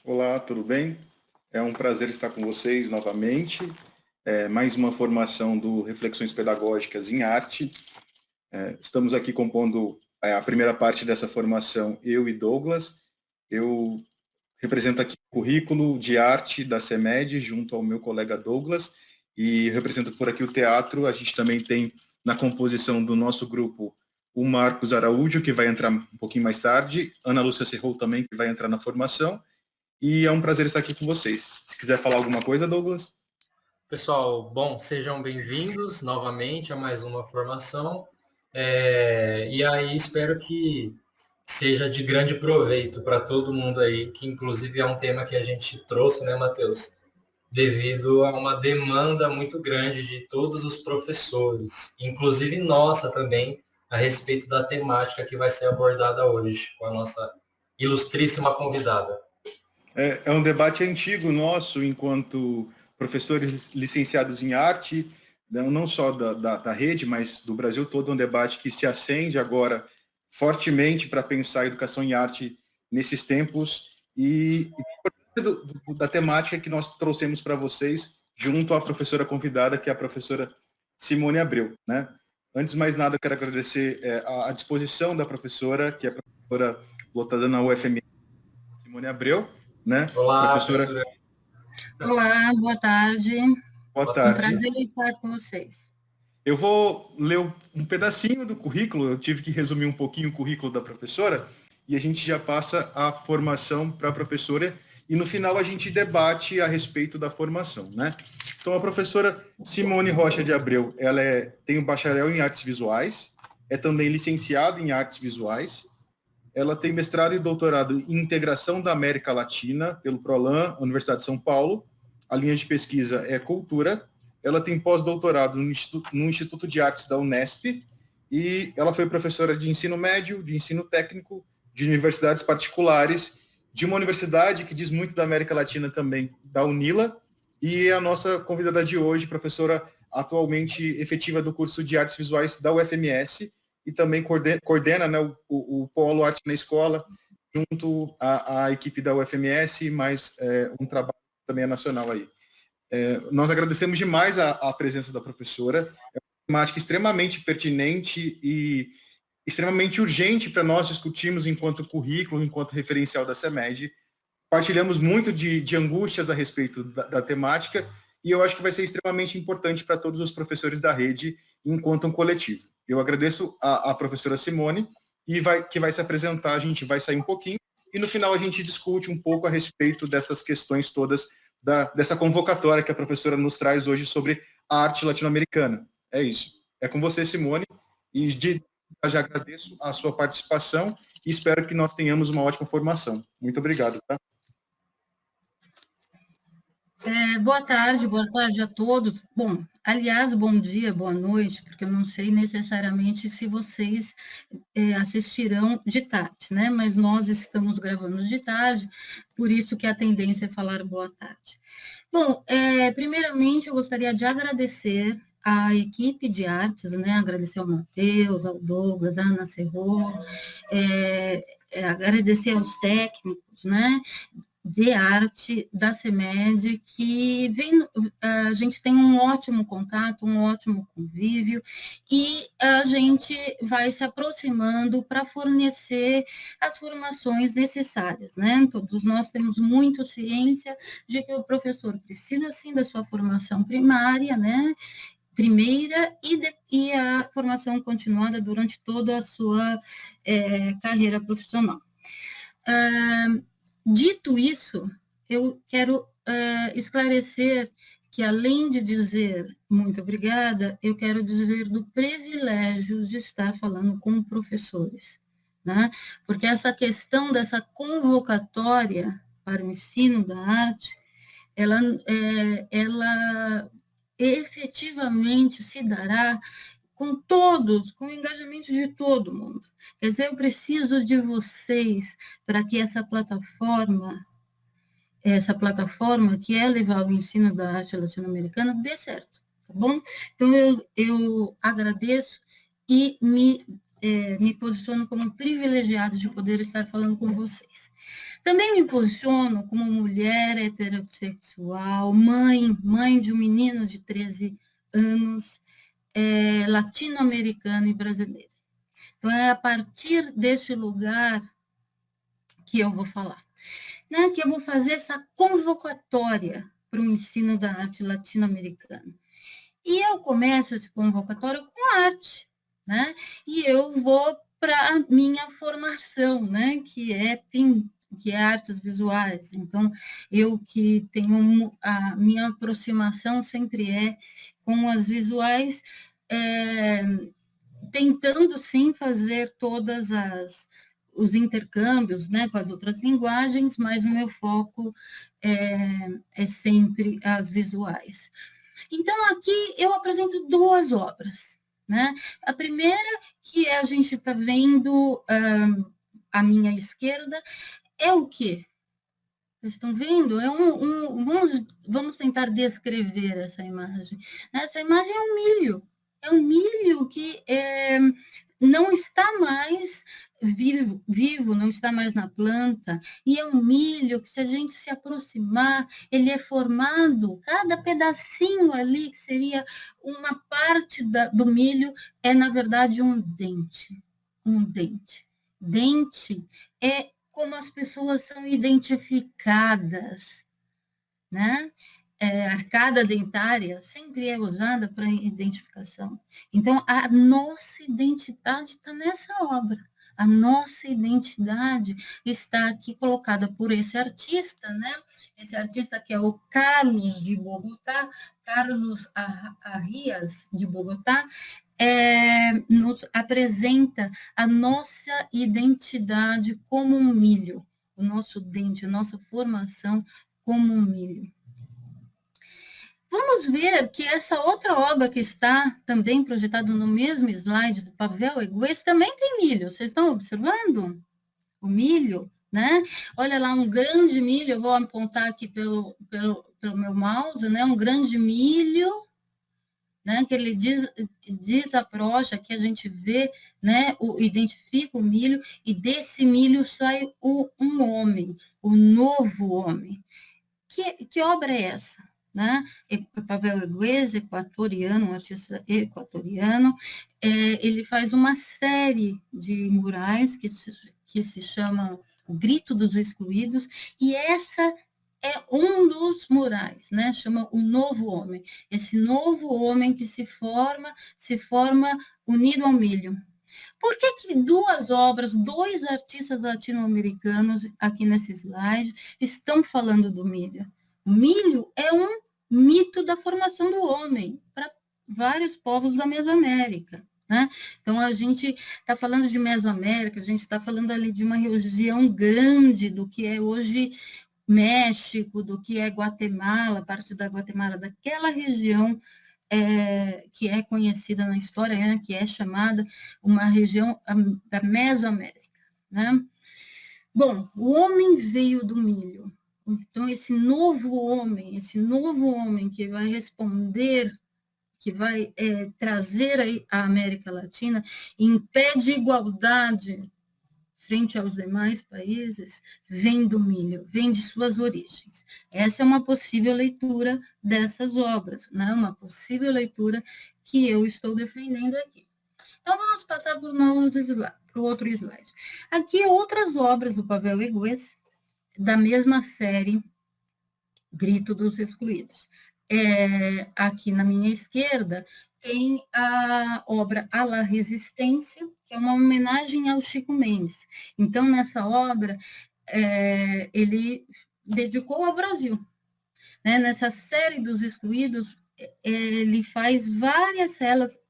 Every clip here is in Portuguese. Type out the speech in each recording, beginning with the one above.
Olá, tudo bem? É um prazer estar com vocês novamente. Mais uma formação do Reflexões Pedagógicas em Arte. Estamos aqui compondo a primeira parte dessa formação, eu e Douglas. Eu represento aqui o currículo de arte da CEMED, junto ao meu colega Douglas, e represento por aqui o teatro. A gente também tem na composição do nosso grupo o Marcos Araújo, que vai entrar um pouquinho mais tarde, Ana Lúcia Serrou também, que vai entrar na formação. E é um prazer estar aqui com vocês. Se quiser falar alguma coisa, Douglas. Pessoal, bom, sejam bem-vindos novamente a mais uma formação. E aí espero que seja de grande proveito para todo mundo aí, que inclusive é um tema que a gente trouxe, né, Matheus? Devido a uma demanda muito grande de todos os professores, inclusive nossa também, a respeito da temática que vai ser abordada hoje com a nossa ilustríssima convidada. É um debate antigo nosso, enquanto professores licenciados em arte, não só da rede, mas do Brasil todo, um debate que se acende agora fortemente para pensar a educação em arte nesses tempos e da temática que nós trouxemos para vocês, junto à professora convidada, que é a professora Simone Abreu, né? Antes de mais nada, eu quero agradecer a disposição da professora, que é a professora lotada na UFMS, Simone Abreu, né? Olá, Professora, professora. Olá, boa tarde. boa Um tarde. prazer estar com vocês. Eu vou ler um pedacinho do currículo, eu tive que resumir um pouquinho o currículo da professora, e a gente já passa a formação para a professora, e no final a gente debate a respeito da formação, né? Então, a professora Simone Rocha de Abreu, ela tem um bacharel em artes visuais, é também licenciada em artes visuais, ela tem mestrado e doutorado em integração da América Latina pelo PROLAN, Universidade de São Paulo. A linha de pesquisa é cultura. Ela tem pós-doutorado no Instituto de Artes da Unesp e ela foi professora de ensino médio, de ensino técnico, de universidades particulares, de uma universidade que diz muito da América Latina também, da UNILA, e é a nossa convidada de hoje, professora atualmente efetiva do curso de Artes Visuais da UFMS, e também coordena, né, o Polo Arte na Escola, junto à equipe da UFMS, mais um trabalho também nacional aí. Nós agradecemos demais a presença da professora, é uma temática extremamente pertinente e extremamente urgente para nós discutirmos enquanto currículo, enquanto referencial da CEMED. Partilhamos muito de angústias a respeito da temática, e eu acho que vai ser extremamente importante para todos os professores da rede, enquanto um coletivo. Eu agradeço a professora Simone, que vai se apresentar, a gente vai sair um pouquinho, e no final a gente discute um pouco a respeito dessas questões todas, dessa convocatória que a professora nos traz hoje sobre a arte latino-americana. É isso. É com você, Simone, e já agradeço a sua participação e espero que nós tenhamos uma ótima formação. Muito obrigado. Tá? Boa tarde a todos. Bom, aliás, bom dia, boa noite, porque eu não sei necessariamente se vocês assistirão de tarde, né? Mas nós estamos gravando de tarde, por isso que a tendência é falar boa tarde. Bom, primeiramente eu gostaria de agradecer à equipe de artes, né? Agradecer ao Matheus, ao Douglas, à Ana Serrou, agradecer aos técnicos, né? De arte da CEMED, que a gente tem um ótimo contato, um ótimo convívio, e a gente vai se aproximando para fornecer as formações necessárias, né? Todos nós temos muito ciência de que o professor precisa, sim, da sua formação primária, né? Primeira e a formação continuada durante toda a sua carreira profissional. Dito isso, eu quero esclarecer que, além de dizer muito obrigada, eu quero dizer do privilégio de estar falando com professores, né? Porque essa questão dessa convocatória para o ensino da arte, ela efetivamente se dará com todos, com o engajamento de todo mundo. Quer dizer, eu preciso de vocês para que essa plataforma que é levar o ensino da arte latino-americana dê certo, tá bom? Então, eu agradeço e me me posiciono como privilegiada de poder estar falando com vocês. Também me posiciono como mulher heterossexual, mãe de um menino de 13 anos, latino-americano e brasileiro. Então, é a partir desse lugar que eu vou falar, né? Que eu vou fazer essa convocatória para o ensino da arte latino-americana. E eu começo esse convocatório com arte, né? E eu vou para a minha formação, né? Que é artes visuais. Então, eu que tenho a minha aproximação sempre é com as visuais, tentando sim fazer todas os intercâmbios, né, com as outras linguagens, mas o meu foco é sempre as visuais. Então, aqui eu apresento 2 obras, né? A primeira, que a gente está vendo à minha esquerda, é o quê? Vocês estão vendo? Vamos tentar descrever essa imagem. Essa imagem é um milho. É um milho que não está mais vivo, não está mais na planta, e é um milho que, se a gente se aproximar, ele é formado, cada pedacinho ali, que seria uma parte do milho, é, na verdade, um dente. Um dente. Dente é como as pessoas são identificadas, né? Arcada dentária sempre é usada para identificação. Então, a nossa identidade está nessa obra. A nossa identidade está aqui colocada por esse artista, né? Esse artista que é o Carlos de Bogotá, Carlos Arrias de Bogotá, nos apresenta a nossa identidade como um milho, o nosso dente, a nossa formação como um milho. Vamos ver que essa outra obra que está também projetada no mesmo slide do Pavel Egues também tem milho. Vocês estão observando o milho, né? Olha lá, um grande milho, eu vou apontar aqui pelo meu mouse, né? Um grande milho, né? Que ele desabrocha, que a gente vê, né? Identifica o milho, e desse milho sai um homem, o novo homem. Que obra é essa? Né? Pavel Egues, equatoriano, um artista equatoriano, ele faz uma série de murais que se chama O Grito dos Excluídos, e essa é um dos murais, né? Chama O Novo Homem. Esse novo homem que se forma unido ao milho. Por que 2 obras, 2 artistas latino-americanos aqui nesse slide estão falando do milho? O milho é um mito da formação do homem para vários povos da Mesoamérica, né? Então, a gente está falando de Mesoamérica, a gente está falando ali de uma região grande do que é hoje México, do que é Guatemala, parte da Guatemala, daquela região que é conhecida na história, né, que é chamada uma região da Mesoamérica, né? Bom, o homem veio do milho. Então, esse novo homem que vai responder, que vai trazer a América Latina em pé de igualdade frente aos demais países, vem do milho, vem de suas origens. Essa é uma possível leitura dessas obras, né? Uma possível leitura que eu estou defendendo aqui. Então, vamos passar para o outro slide. Aqui, outras obras do Pavel Egues, da mesma série Grito dos Excluídos. Aqui na minha esquerda tem a obra A la Resistência, que é uma homenagem ao Chico Mendes. Então, nessa obra, ele dedicou ao Brasil. Né? Nessa série dos Excluídos, ele faz várias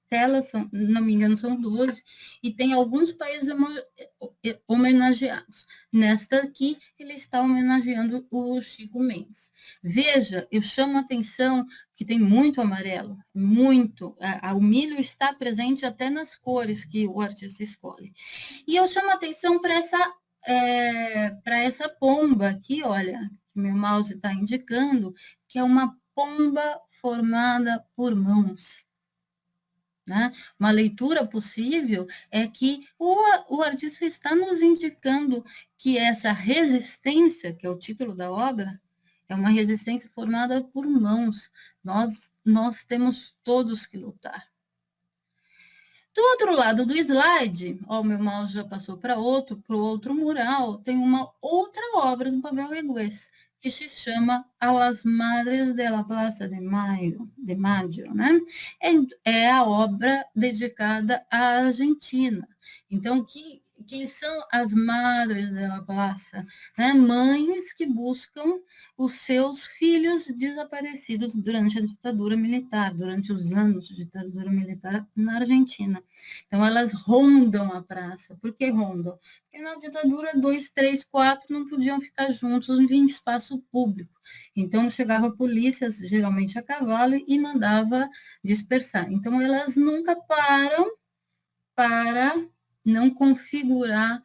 telas, não me engano, são 12, e tem alguns países homenageados. Nesta aqui, ele está homenageando o Chico Mendes. Veja, eu chamo a atenção que tem muito amarelo, muito. O milho está presente até nas cores que o artista escolhe. E eu chamo a atenção para essa pomba aqui, olha, que meu mouse está indicando, que é uma pomba formada por mãos. né? Uma leitura possível é que o artista está nos indicando que essa resistência, que é o título da obra, é uma resistência formada por mãos. Nós temos todos que lutar. Do outro lado do slide, ó, o meu mouse já passou para outro mural, tem uma outra obra do Pavel Egues, que se chama A las Madres de la Plaza de Mayo, né? É a obra dedicada à Argentina. Então, que são as Madres de la Plaza, né? Mães que buscam os seus filhos desaparecidos durante a ditadura militar, durante os anos de ditadura militar na Argentina. Então, elas rondam a praça. Por que rondam? Porque na ditadura, 2, 3, 4 não podiam ficar juntos em espaço público. Então, chegava a polícia, geralmente a cavalo, e mandava dispersar. Então, elas nunca param para não configurar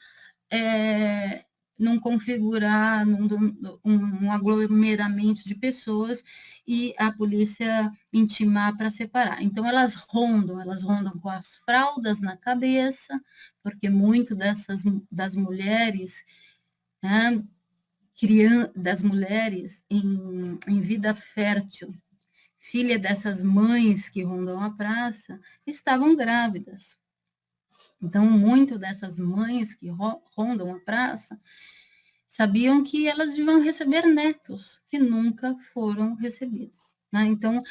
um aglomeramento de pessoas e a polícia intimar para separar. Então, elas rondam com as fraldas na cabeça, porque muito das mulheres, né, das mulheres em vida fértil, filha dessas mães que rondam a praça, estavam grávidas. Então, muito dessas mães que rondam a praça sabiam que elas deviam receber netos que nunca foram recebidos, né? Então,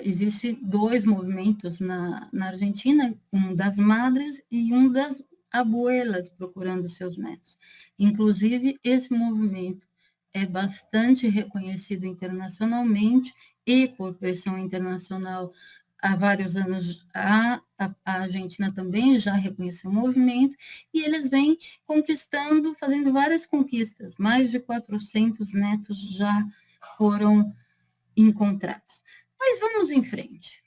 existem 2 movimentos na Argentina, um das madres e um das abuelas procurando seus netos. Inclusive, esse movimento é bastante reconhecido internacionalmente e por pressão internacional. Há vários anos, a Argentina também já reconheceu o movimento, e eles vêm conquistando, fazendo várias conquistas. Mais de 400 netos já foram encontrados. Mas vamos em frente.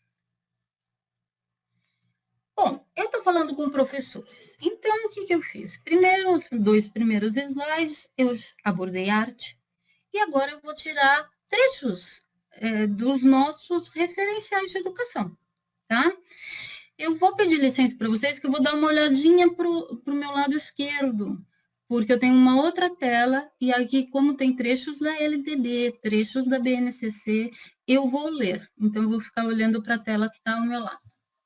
Bom, eu estou falando com professores. Então, o que eu fiz? Primeiro, os 2 primeiros slides, eu abordei arte, e agora eu vou tirar trechos dos nossos referenciais de educação, tá? Eu vou pedir licença para vocês, que eu vou dar uma olhadinha para o meu lado esquerdo, porque eu tenho uma outra tela, e aqui, como tem trechos da LDB, trechos da BNCC, eu vou ler. Então, eu vou ficar olhando para a tela que está ao meu lado,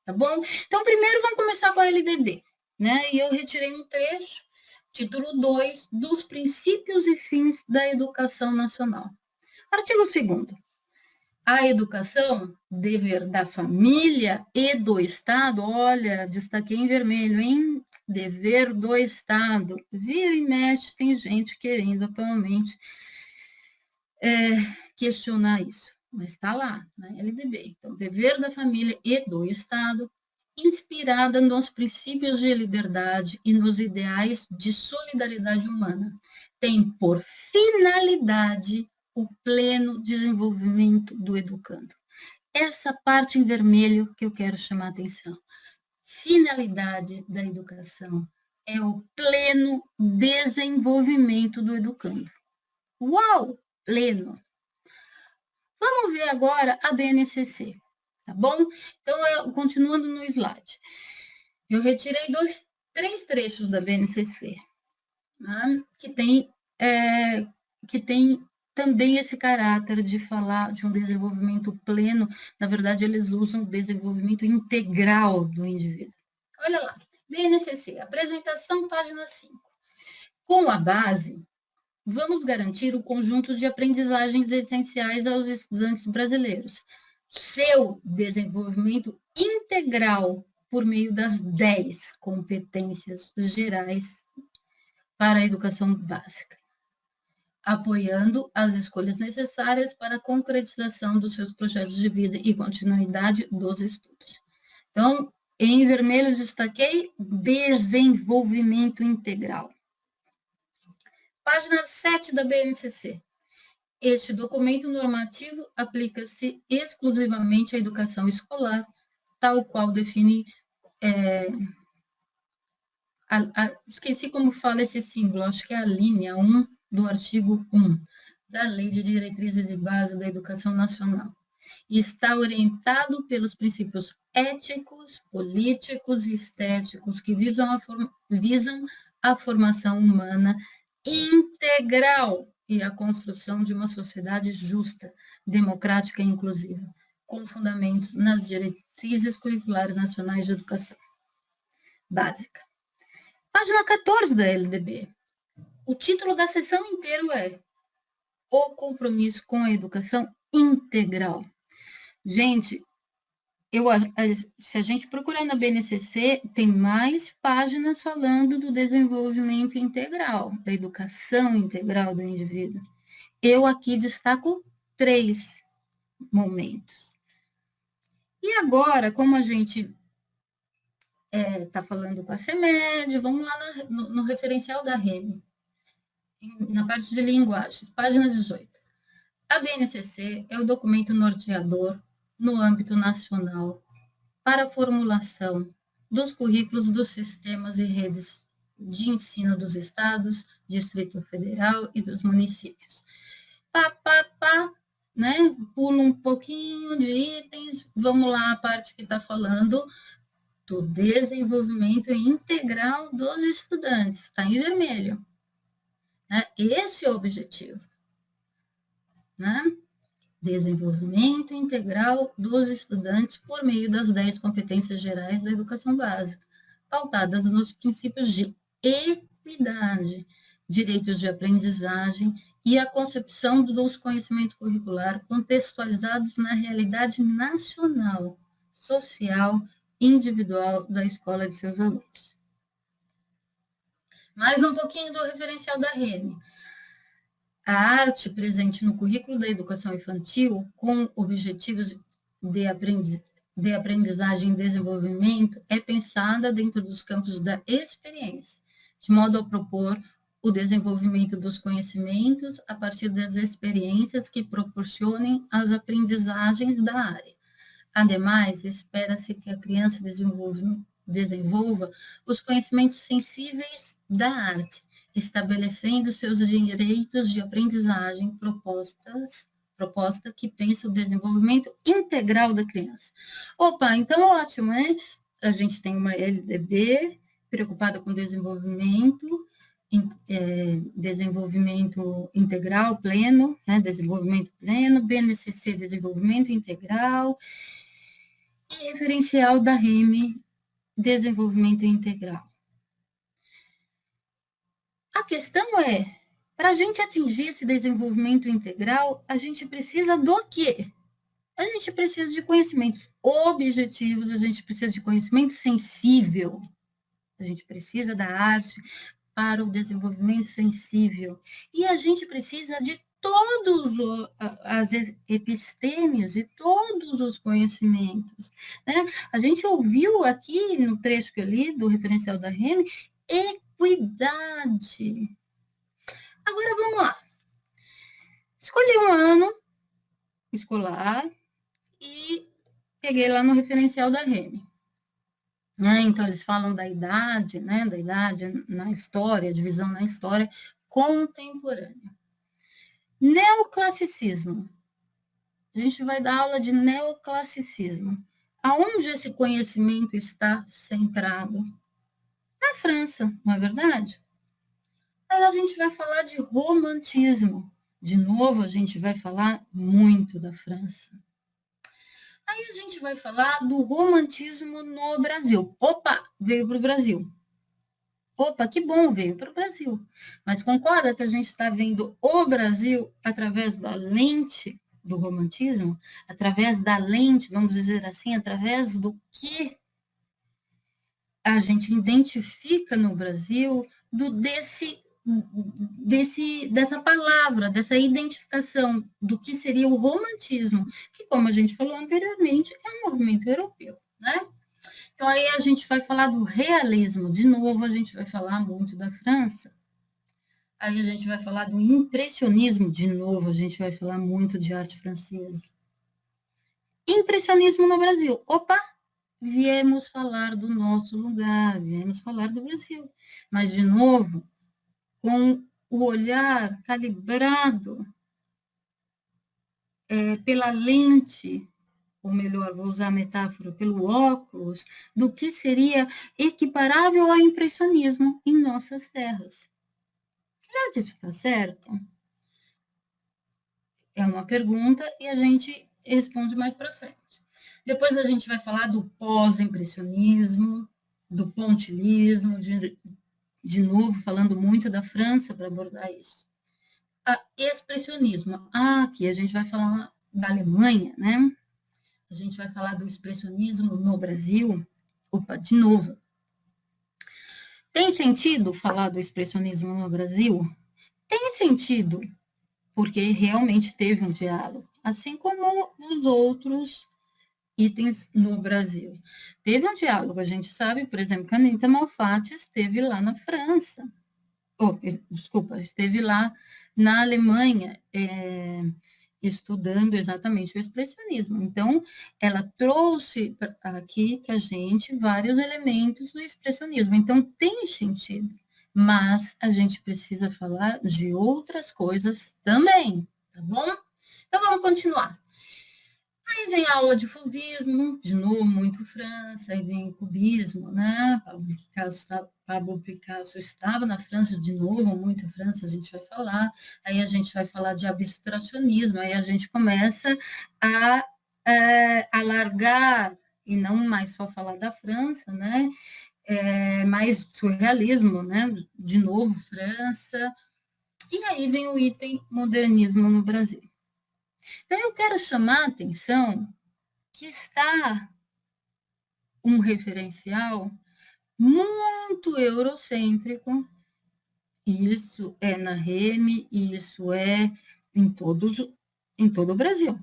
tá bom? Então, primeiro, vamos começar com a LDB, né? E eu retirei um trecho, título 2, dos princípios e fins da educação nacional. Artigo 2º. A educação, dever da família e do Estado, olha, destaquei em vermelho, hein? Dever do Estado. Vira e mexe, tem gente querendo atualmente questionar isso, mas está lá, na LDB. Então, dever da família e do Estado, inspirada nos princípios de liberdade e nos ideais de solidariedade humana, tem por finalidade o pleno desenvolvimento do educando. Essa parte em vermelho que eu quero chamar a atenção. Finalidade da educação é o pleno desenvolvimento do educando. Uau! Pleno. Vamos ver agora a BNCC, tá bom? Então, continuando no slide. Eu retirei 3 trechos da BNCC, né, que tem também esse caráter de falar de um desenvolvimento pleno. Na verdade, eles usam o desenvolvimento integral do indivíduo. Olha lá, BNCC, apresentação, página 5. Com a base, vamos garantir o conjunto de aprendizagens essenciais aos estudantes brasileiros. Seu desenvolvimento integral por meio das 10 competências gerais para a educação básica, apoiando as escolhas necessárias para a concretização dos seus projetos de vida e continuidade dos estudos. Então, em vermelho, destaquei desenvolvimento integral. Página 7 da BNCC. Este documento normativo aplica-se exclusivamente à educação escolar, tal qual define... esqueci como fala esse símbolo, acho que é a linha 1 do artigo 1 da Lei de Diretrizes e Bases da Educação Nacional. E está orientado pelos princípios éticos, políticos e estéticos que visam a formação humana integral e a construção de uma sociedade justa, democrática e inclusiva, com fundamentos nas diretrizes curriculares nacionais de educação básica. Página 14 da LDB. O título da sessão inteira é O Compromisso com a Educação Integral. Gente, se a gente procurar na BNCC, tem mais páginas falando do desenvolvimento integral, da educação integral do indivíduo. Eu aqui destaco 3 momentos. E agora, como a gente está falando com a CEMED, vamos lá no referencial da REME, na parte de linguagens, página 18. A BNCC é o documento norteador no âmbito nacional para a formulação dos currículos dos sistemas e redes de ensino dos estados, Distrito Federal e dos municípios. Né? Pula um pouquinho de itens, vamos lá, a parte que está falando do desenvolvimento integral dos estudantes, está em vermelho. Né? Esse é o objetivo. Né? Desenvolvimento integral dos estudantes por meio das 10 competências gerais da educação básica, pautadas nos princípios de equidade, direitos de aprendizagem e a concepção dos conhecimentos curriculares contextualizados na realidade nacional, social e individual da escola de seus alunos. Mais um pouquinho do referencial da REME. A arte presente no currículo da educação infantil, com objetivos de aprendizagem e desenvolvimento, é pensada dentro dos campos da experiência, de modo a propor o desenvolvimento dos conhecimentos a partir das experiências que proporcionem as aprendizagens da área. Ademais, espera-se que a criança desenvolva os conhecimentos sensíveis da arte, estabelecendo seus direitos de aprendizagem proposta que pensa o desenvolvimento integral da criança. Opa, então ótimo, né? A gente tem uma LDB preocupada com desenvolvimento integral pleno, né? Desenvolvimento pleno, BNCC, desenvolvimento integral, e referencial da REME, desenvolvimento integral. A questão é, para a gente atingir esse desenvolvimento integral, a gente precisa do quê? A gente precisa de conhecimentos objetivos, a gente precisa de conhecimento sensível, a gente precisa da arte para o desenvolvimento sensível, e a gente precisa de todos as epistêmias e todos os conhecimentos. Né? A gente ouviu aqui, no trecho que eu li, do referencial da REME, equidade. Agora, vamos lá. Escolhi um ano escolar e peguei lá no referencial da REME. Então, eles falam da idade, né? Da idade na história, divisão na história contemporânea. Neoclassicismo. A gente vai dar aula de neoclassicismo. Aonde esse conhecimento está centrado? Na França, não é verdade? Aí a gente vai falar de romantismo. De novo, a gente vai falar muito da França. Aí a gente vai falar do romantismo no Brasil. Opa, veio para o Brasil. Opa, que bom, veio para o Brasil. Mas concorda que a gente está vendo o Brasil através da lente do romantismo? Através da lente, vamos dizer assim, através do que a gente identifica no Brasil, dessa palavra, dessa identificação do que seria o romantismo, que, como a gente falou anteriormente, é um movimento europeu, né? Então, aí a gente vai falar do realismo, de novo, a gente vai falar muito da França. Aí a gente vai falar do impressionismo, de novo, a gente vai falar muito de arte francesa. Impressionismo no Brasil. Opa! Viemos falar do nosso lugar, viemos falar do Brasil. Mas, de novo, com o olhar calibrado pela lente ou melhor, vou usar a metáfora pelo óculos, do que seria equiparável ao impressionismo em nossas terras. Será que isso está certo? É uma pergunta e a gente responde mais para frente. Depois a gente vai falar do pós-impressionismo, do pontilhismo, de novo, falando muito da França para abordar isso. Expressionismo. Aqui a gente vai falar da Alemanha, né? A gente vai falar do expressionismo no Brasil. Opa, de novo. Tem sentido falar do expressionismo no Brasil? Tem sentido, porque realmente teve um diálogo, assim como os outros itens no Brasil. Teve um diálogo, a gente sabe, por exemplo, que a Anita Malfatti esteve lá na França, esteve lá na Alemanha, estudando exatamente o expressionismo. Então, ela trouxe aqui para a gente vários elementos do expressionismo. Então, tem sentido, mas a gente precisa falar de outras coisas também, tá bom? Então, vamos continuar. Aí vem a aula de fauvismo, de novo, muito França, aí vem cubismo, né? Pablo Picasso estava na França, de novo, muito França, a gente vai falar. Aí a gente vai falar de abstracionismo, aí a gente começa a alargar, e não mais só falar da França, né? Mais surrealismo, né? De novo, França. E aí vem o item modernismo no Brasil. Então, eu quero chamar a atenção que está um referencial muito eurocêntrico, isso é na REME, isso é em todo o Brasil,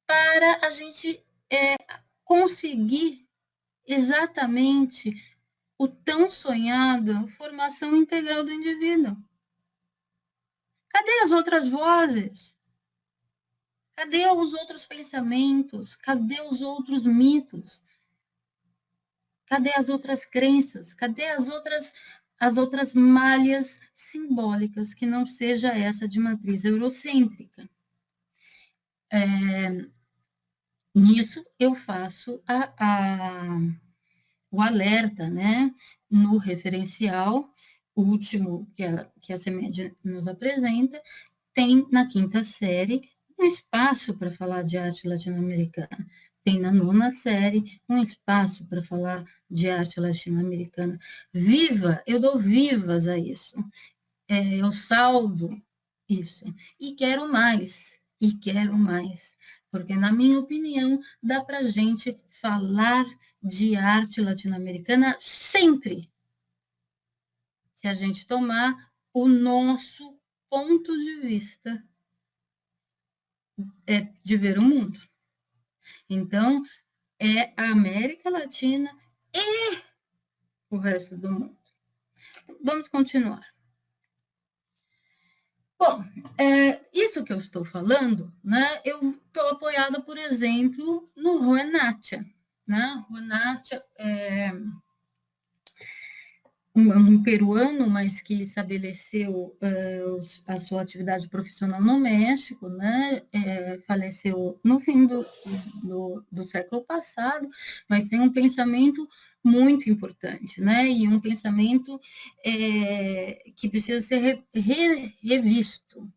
para a gente conseguir exatamente o tão sonhado formação integral do indivíduo. Cadê as outras vozes? Cadê os outros pensamentos? Cadê os outros mitos? Cadê as outras crenças? Cadê as outras malhas simbólicas que não seja essa de matriz eurocêntrica? Nisso eu faço o alerta, né? No referencial último que a CEMED nos apresenta, tem na 5ª série um espaço para falar de arte latino-americana. Tem na 9ª série um espaço para falar de arte latino-americana. Eu dou vivas a isso. Eu saldo isso. E quero mais. Porque, na minha opinião, dá para a gente falar de arte latino-americana sempre. Se a gente tomar o nosso ponto de vista de ver o mundo. Então, é a América Latina e o resto do mundo. Vamos continuar. Bom, isso que eu estou falando, né, eu estou apoiada, por exemplo, no Ruenatia. Né? Ruenatia é um peruano, mas que estabeleceu a sua atividade profissional no México, né? Faleceu no fim do século passado, mas tem um pensamento muito importante, né? E um pensamento que precisa ser revisto,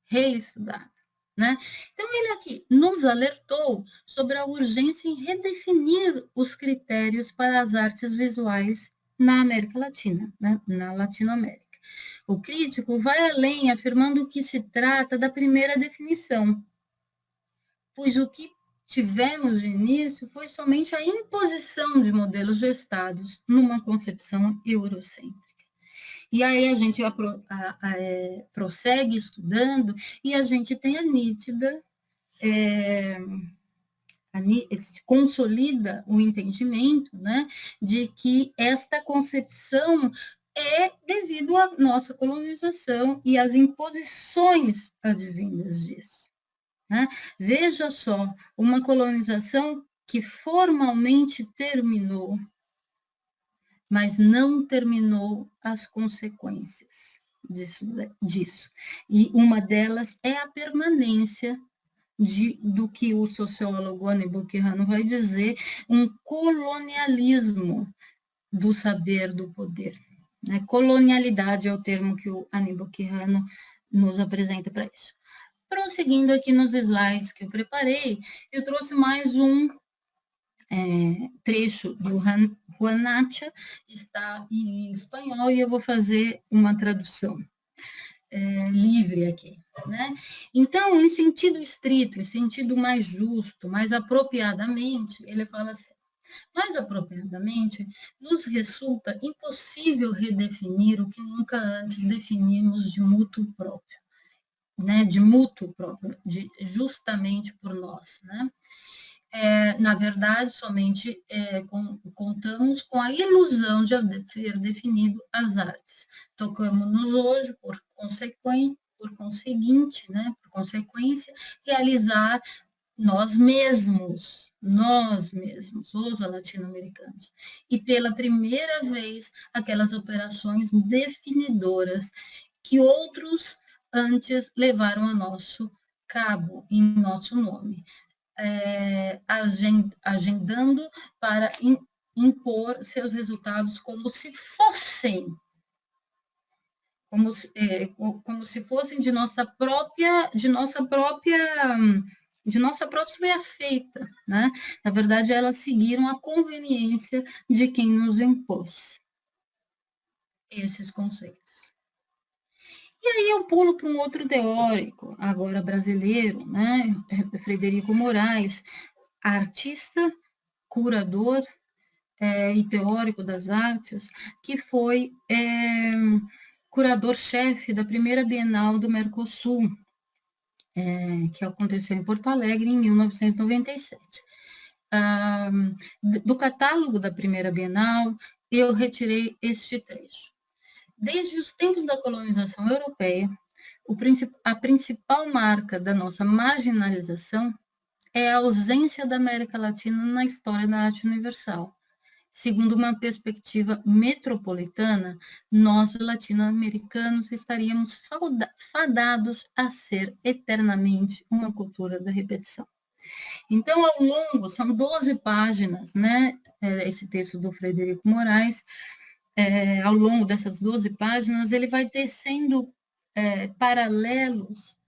reestudado. Né? Então, ele aqui nos alertou sobre a urgência em redefinir os critérios para as artes visuais na América Latina, né? Na Latinoamérica. O crítico vai além, afirmando que se trata da primeira definição, pois o que tivemos de início foi somente a imposição de modelos gestados numa concepção eurocêntrica. E aí a gente prossegue estudando e a gente tem a nítida, consolida o entendimento, né, de que esta concepção é devido à nossa colonização e às imposições advindas disso. Né? Veja só, uma colonização que formalmente terminou, mas não terminou as consequências disso. E uma delas é a permanência do que o sociólogo Aníbal Quijano vai dizer, um colonialismo do saber, do poder. Né? Colonialidade é o termo que o Aníbal Quijano nos apresenta para isso. Prosseguindo aqui nos slides que eu preparei, eu trouxe mais um trecho do Juan Nacha, está em espanhol, e eu vou fazer uma tradução livre aqui. Né? Então, em sentido estrito, em sentido mais justo, mais apropriadamente, ele fala assim: mais apropriadamente, nos resulta impossível redefinir o que nunca antes definimos de mútuo próprio, né? De mútuo próprio, justamente por nós, né? Na verdade, somente contamos com a ilusão de haver definido as artes. Tocamos-nos hoje, por conseguinte, né? Por consequência, realizar nós mesmos, os latino-americanos. E pela primeira vez, aquelas operações definidoras que outros antes levaram a nosso cabo, em nosso nome, agendando para impor seus resultados como se fossem, como se fossem de nossa própria feita, né? Na verdade, elas seguiram a conveniência de quem nos impôs esses conceitos. E aí eu pulo para um outro teórico, agora brasileiro, né? Frederico Moraes, artista, curador e teórico das artes, que foi curador-chefe da primeira Bienal do Mercosul, que aconteceu em Porto Alegre em 1997. Do catálogo da primeira Bienal, eu retirei este trecho. Desde os tempos da colonização europeia, a principal marca da nossa marginalização é a ausência da América Latina na história da arte universal. Segundo uma perspectiva metropolitana, nós, latino-americanos, estaríamos fadados a ser eternamente uma cultura da repetição. Então, ao longo, são 12 páginas, né? Esse texto do Frederico Moraes, ao longo dessas 12 páginas, ele vai tecendo paralelos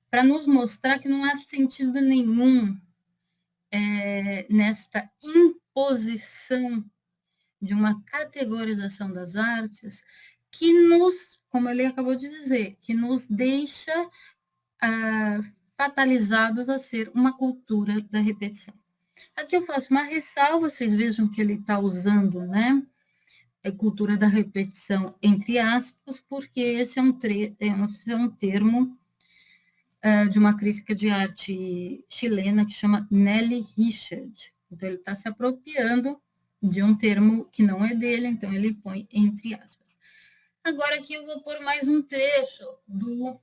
para nos mostrar que não há sentido nenhum nesta imposição de uma categorização das artes que nos, como ele acabou de dizer, que nos deixa fatalizados a ser uma cultura da repetição. Aqui eu faço uma ressalva, vocês vejam que ele está usando, né? Cultura da repetição, entre aspas, porque esse é um termo de uma crítica de arte chilena que chama Nelly Richard. Então, ele está se apropriando de um termo que não é dele, então ele põe entre aspas. Agora aqui eu vou pôr mais um trecho do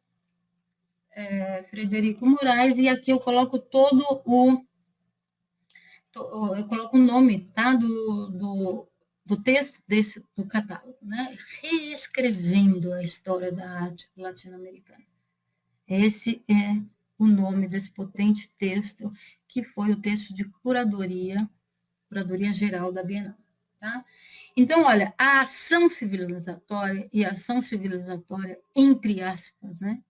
Frederico Moraes, e aqui eu coloco eu coloco o nome, tá, do texto do catálogo, né? Reescrevendo a história da arte latino-americana. Esse é o nome desse potente texto, que foi o texto de curadoria geral da Bienal. Tá? Então, olha, a ação civilizatória, e ação civilizatória entre aspas, né?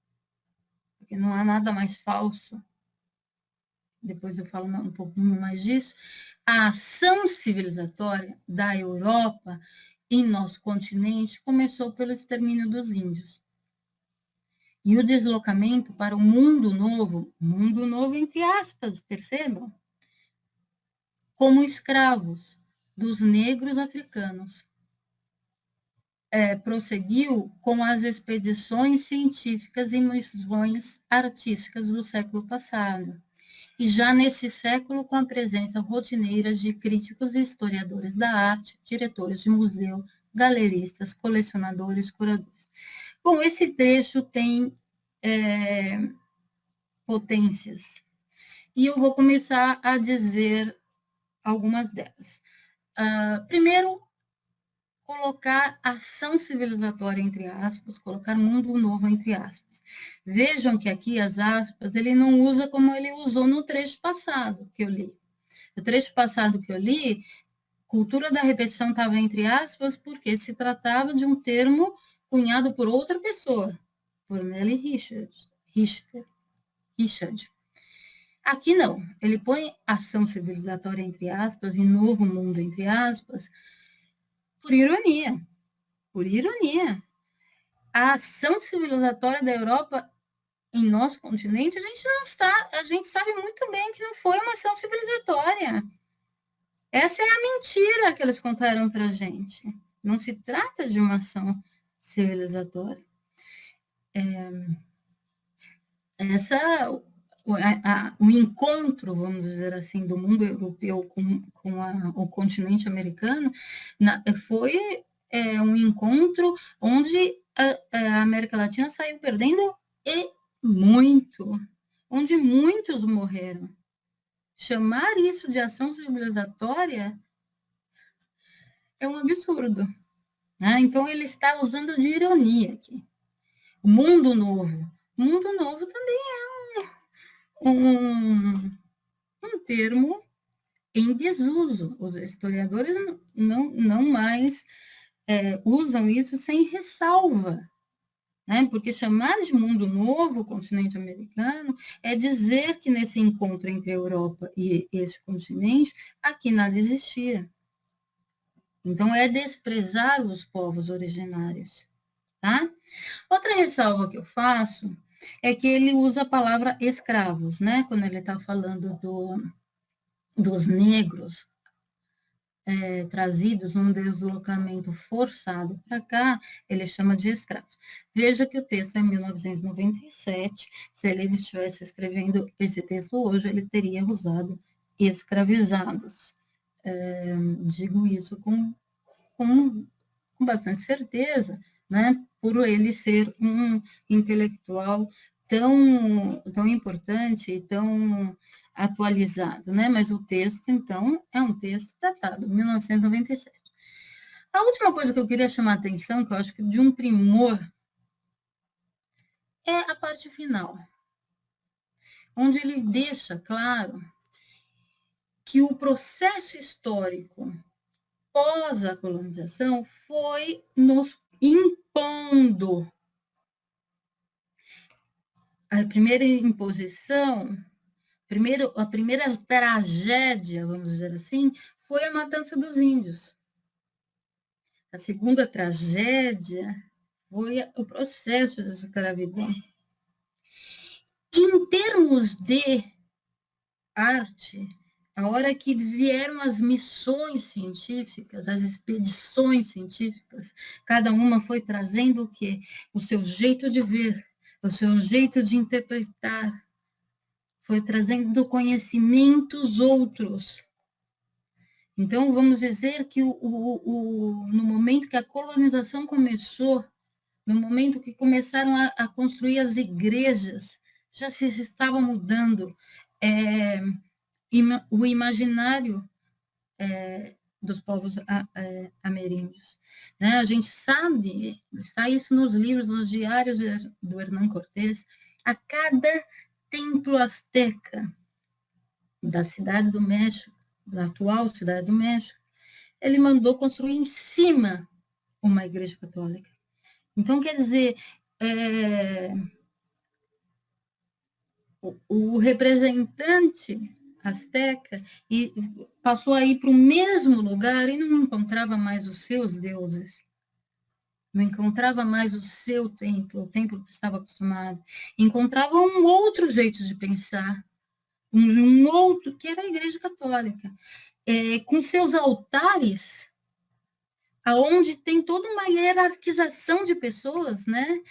Porque não há nada mais falso, depois eu falo um pouquinho mais disso, a ação civilizatória da Europa em nosso continente começou pelo extermínio dos índios. E o deslocamento para o mundo novo entre aspas, percebam, como escravos dos negros africanos. Prosseguiu com as expedições científicas e missões artísticas do século passado. E já nesse século, com a presença rotineira de críticos e historiadores da arte, diretores de museu, galeristas, colecionadores, curadores. Bom, esse trecho tem potências. E eu vou começar a dizer algumas delas. Primeiro, colocar ação civilizatória, entre aspas, colocar mundo novo, entre aspas. Vejam que aqui as aspas, ele não usa como ele usou no trecho passado que eu li. No trecho passado que eu li, cultura da repetição estava entre aspas, porque se tratava de um termo cunhado por outra pessoa, por Nelly Richard. Aqui não, ele põe ação civilizatória entre aspas e novo mundo entre aspas, por ironia. Por ironia. A ação civilizatória da Europa em nosso continente, a gente sabe muito bem que não foi uma ação civilizatória. Essa é a mentira que eles contaram para a gente. Não se trata de uma ação civilizatória. O encontro, vamos dizer assim, do mundo europeu com o continente americano foi um encontro onde a América Latina saiu perdendo e muito, onde muitos morreram. Chamar isso de ação civilizatória é um absurdo. Né? Então, ele está usando de ironia aqui. O mundo novo. O mundo novo também é um termo em desuso. Os historiadores não mais usam isso sem ressalva. Né? Porque chamar de mundo novo o continente americano é dizer que nesse encontro entre a Europa e esse continente, aqui nada existia. Então, é desprezar os povos originários. Tá? Outra ressalva que eu faço é que ele usa a palavra escravos, né? Quando ele está falando dos negros trazidos num deslocamento forçado para cá, ele chama de escravos. Veja que o texto é 1997, se ele estivesse escrevendo esse texto hoje, ele teria usado escravizados. Digo isso com bastante certeza, né? Por ele ser um intelectual tão importante e tão atualizado, né? Mas o texto, então, é um texto datado, 1997. A última coisa que eu queria chamar a atenção, que eu acho que de um primor, é a parte final, onde ele deixa claro que o processo histórico pós a colonização foi nos impondo. A primeira imposição, a primeira tragédia, vamos dizer assim, foi a matança dos índios. A segunda tragédia foi o processo da escravidão. Em termos de arte, a hora que vieram as missões científicas, as expedições científicas, cada uma foi trazendo o quê? O seu jeito de ver, o seu jeito de interpretar, foi trazendo conhecimentos outros. Então, vamos dizer que no momento que a colonização começou, no momento que começaram a construir as igrejas, já se estava mudando o imaginário dos povos ameríndios. Né? A gente sabe, está isso nos livros, nos diários do Hernán Cortés, a cada templo azteca da Cidade do México, da atual Cidade do México, ele mandou construir em cima uma igreja católica. Então, quer dizer, o representante azteca passou a ir para o mesmo lugar e não encontrava mais os seus deuses, não encontrava mais o seu templo, o templo que estava acostumado, encontrava um outro jeito de pensar, um outro, que era a Igreja Católica, com seus altares, aonde tem toda uma hierarquização de pessoas, né?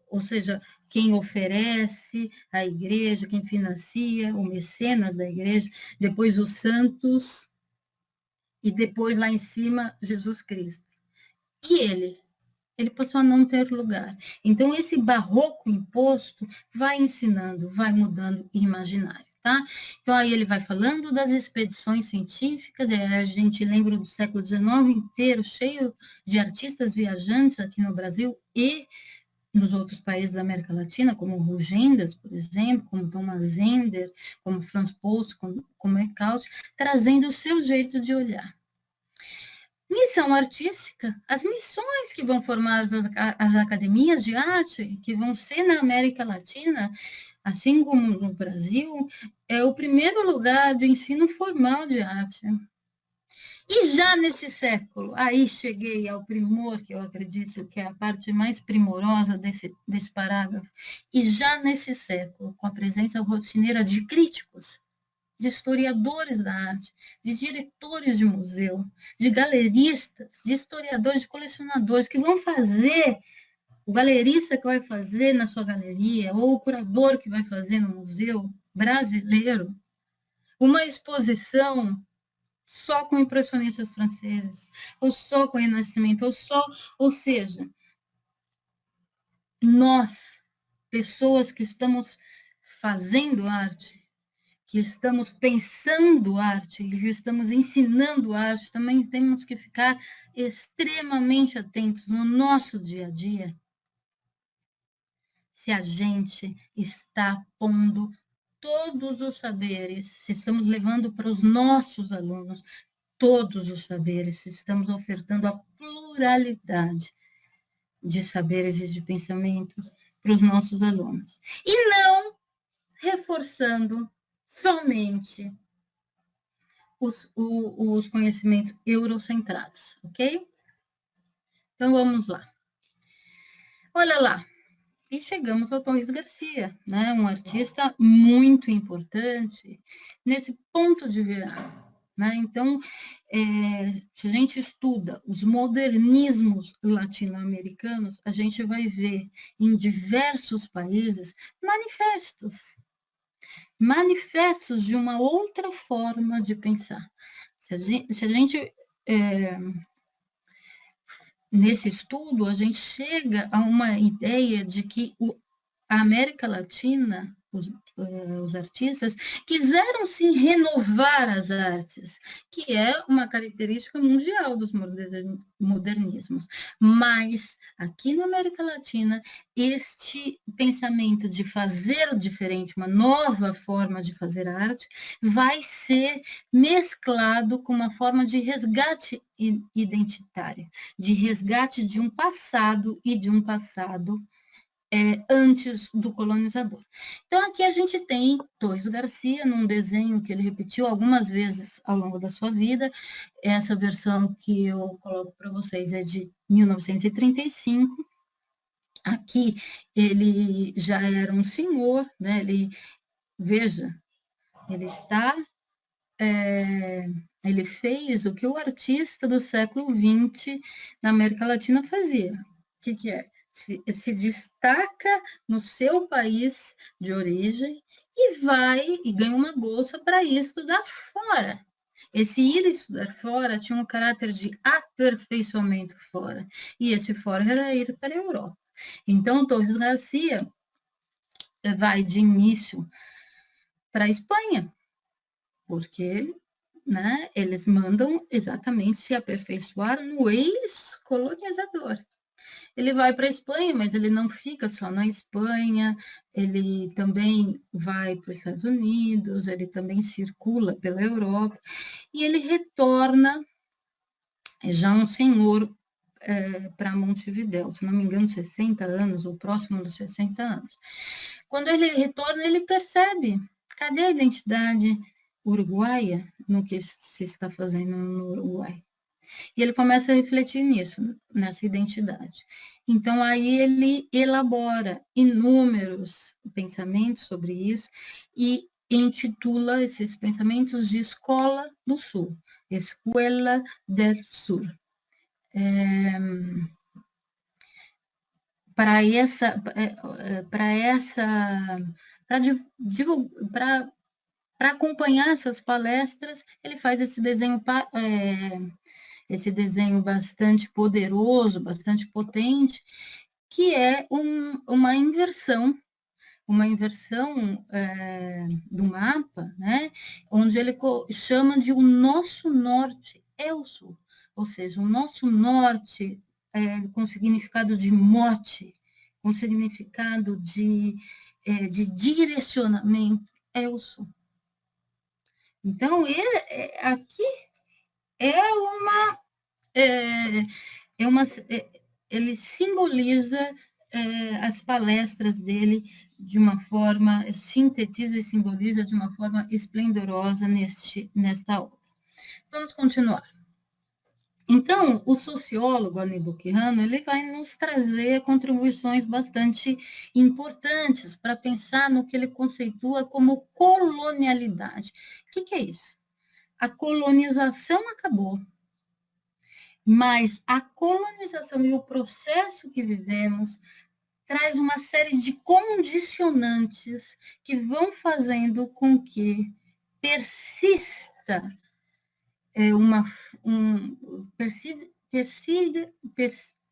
Ou seja, quem oferece a igreja, quem financia, o mecenas da igreja, depois os santos, e depois lá em cima, Jesus Cristo. E ele passou a não ter lugar. Então, esse barroco imposto vai ensinando, vai mudando o imaginário, tá? Então, aí ele vai falando das expedições científicas, a gente lembra do século XIX inteiro, cheio de artistas viajantes aqui no Brasil, e nos outros países da América Latina, como Rugendas, por exemplo, como Thomas Zender, como Franz Post, como Eckhout, trazendo o seu jeito de olhar. Missão artística, as missões que vão formar as academias de arte, que vão ser na América Latina, assim como no Brasil, é o primeiro lugar de ensino formal de arte. E já nesse século, aí cheguei ao primor, que eu acredito que é a parte mais primorosa desse parágrafo, e já nesse século, com a presença rotineira de críticos, de historiadores da arte, de diretores de museu, de galeristas, de historiadores, de colecionadores, que vão fazer, o galerista que vai fazer na sua galeria, ou o curador que vai fazer no museu brasileiro, uma exposição só com impressionistas franceses, ou só com o Renascimento, ou seja, nós, pessoas que estamos fazendo arte, que estamos pensando arte, que estamos ensinando arte, também temos que ficar extremamente atentos no nosso dia a dia, se a gente está pondo todos os saberes, se estamos levando para os nossos alunos todos os saberes, se estamos ofertando a pluralidade de saberes e de pensamentos para os nossos alunos. E não reforçando somente os conhecimentos eurocentrados, ok? Então, vamos lá. Olha lá, e chegamos ao Tom Garcia, né? Um artista muito importante nesse ponto de virada. Né? Então, se a gente estuda os modernismos latino-americanos, a gente vai ver em diversos países manifestos de uma outra forma de pensar. Se a gente nesse estudo, a gente chega a uma ideia de que a América Latina, os artistas, quiseram sim renovar as artes, que é uma característica mundial dos modernismos. Mas, aqui na América Latina, este pensamento de fazer diferente, uma nova forma de fazer arte, vai ser mesclado com uma forma de resgate identitário, de resgate de um passado e de um passado antes do colonizador. Então, aqui a gente tem Torres Garcia, num desenho que ele repetiu algumas vezes ao longo da sua vida. Essa versão que eu coloco para vocês é de 1935. Aqui ele já era um senhor, né? Veja, ele está... ele fez o que o artista do século XX na América Latina fazia. O que é? Se destaca no seu país de origem e vai e ganha uma bolsa para ir estudar fora. Esse ir estudar fora tinha um caráter de aperfeiçoamento fora, e esse fora era ir para a Europa. Então, Torres Garcia vai de início para a Espanha, porque, né, eles mandam exatamente se aperfeiçoar no ex-colonizador. Ele vai para a Espanha, mas ele não fica só na Espanha, ele também vai para os Estados Unidos, ele também circula pela Europa, e ele retorna já um senhor para Montevidéu, se não me engano, 60 anos, ou próximo dos 60 anos. Quando ele retorna, ele percebe, cadê a identidade uruguaia no que se está fazendo no Uruguai? E ele começa a refletir nisso, nessa identidade. Então, aí ele elabora inúmeros pensamentos sobre isso e intitula esses pensamentos de Escola do Sul, Escuela del Sur. Para acompanhar essas palestras, ele faz esse desenho bastante poderoso, bastante potente, que é uma inversão do mapa, né, onde ele chama de o nosso norte é o sul, ou seja, o nosso norte com significado de mote, com significado de direcionamento, é o Sul. Então, aqui ele simboliza as palestras dele de uma forma, sintetiza e simboliza de uma forma esplendorosa nesta obra. Vamos continuar. Então, o sociólogo Aníbal Quijano, ele vai nos trazer contribuições bastante importantes para pensar no que ele conceitua como colonialidade. O que é isso? A colonização acabou, mas a colonização e o processo que vivemos traz uma série de condicionantes que vão fazendo com que persista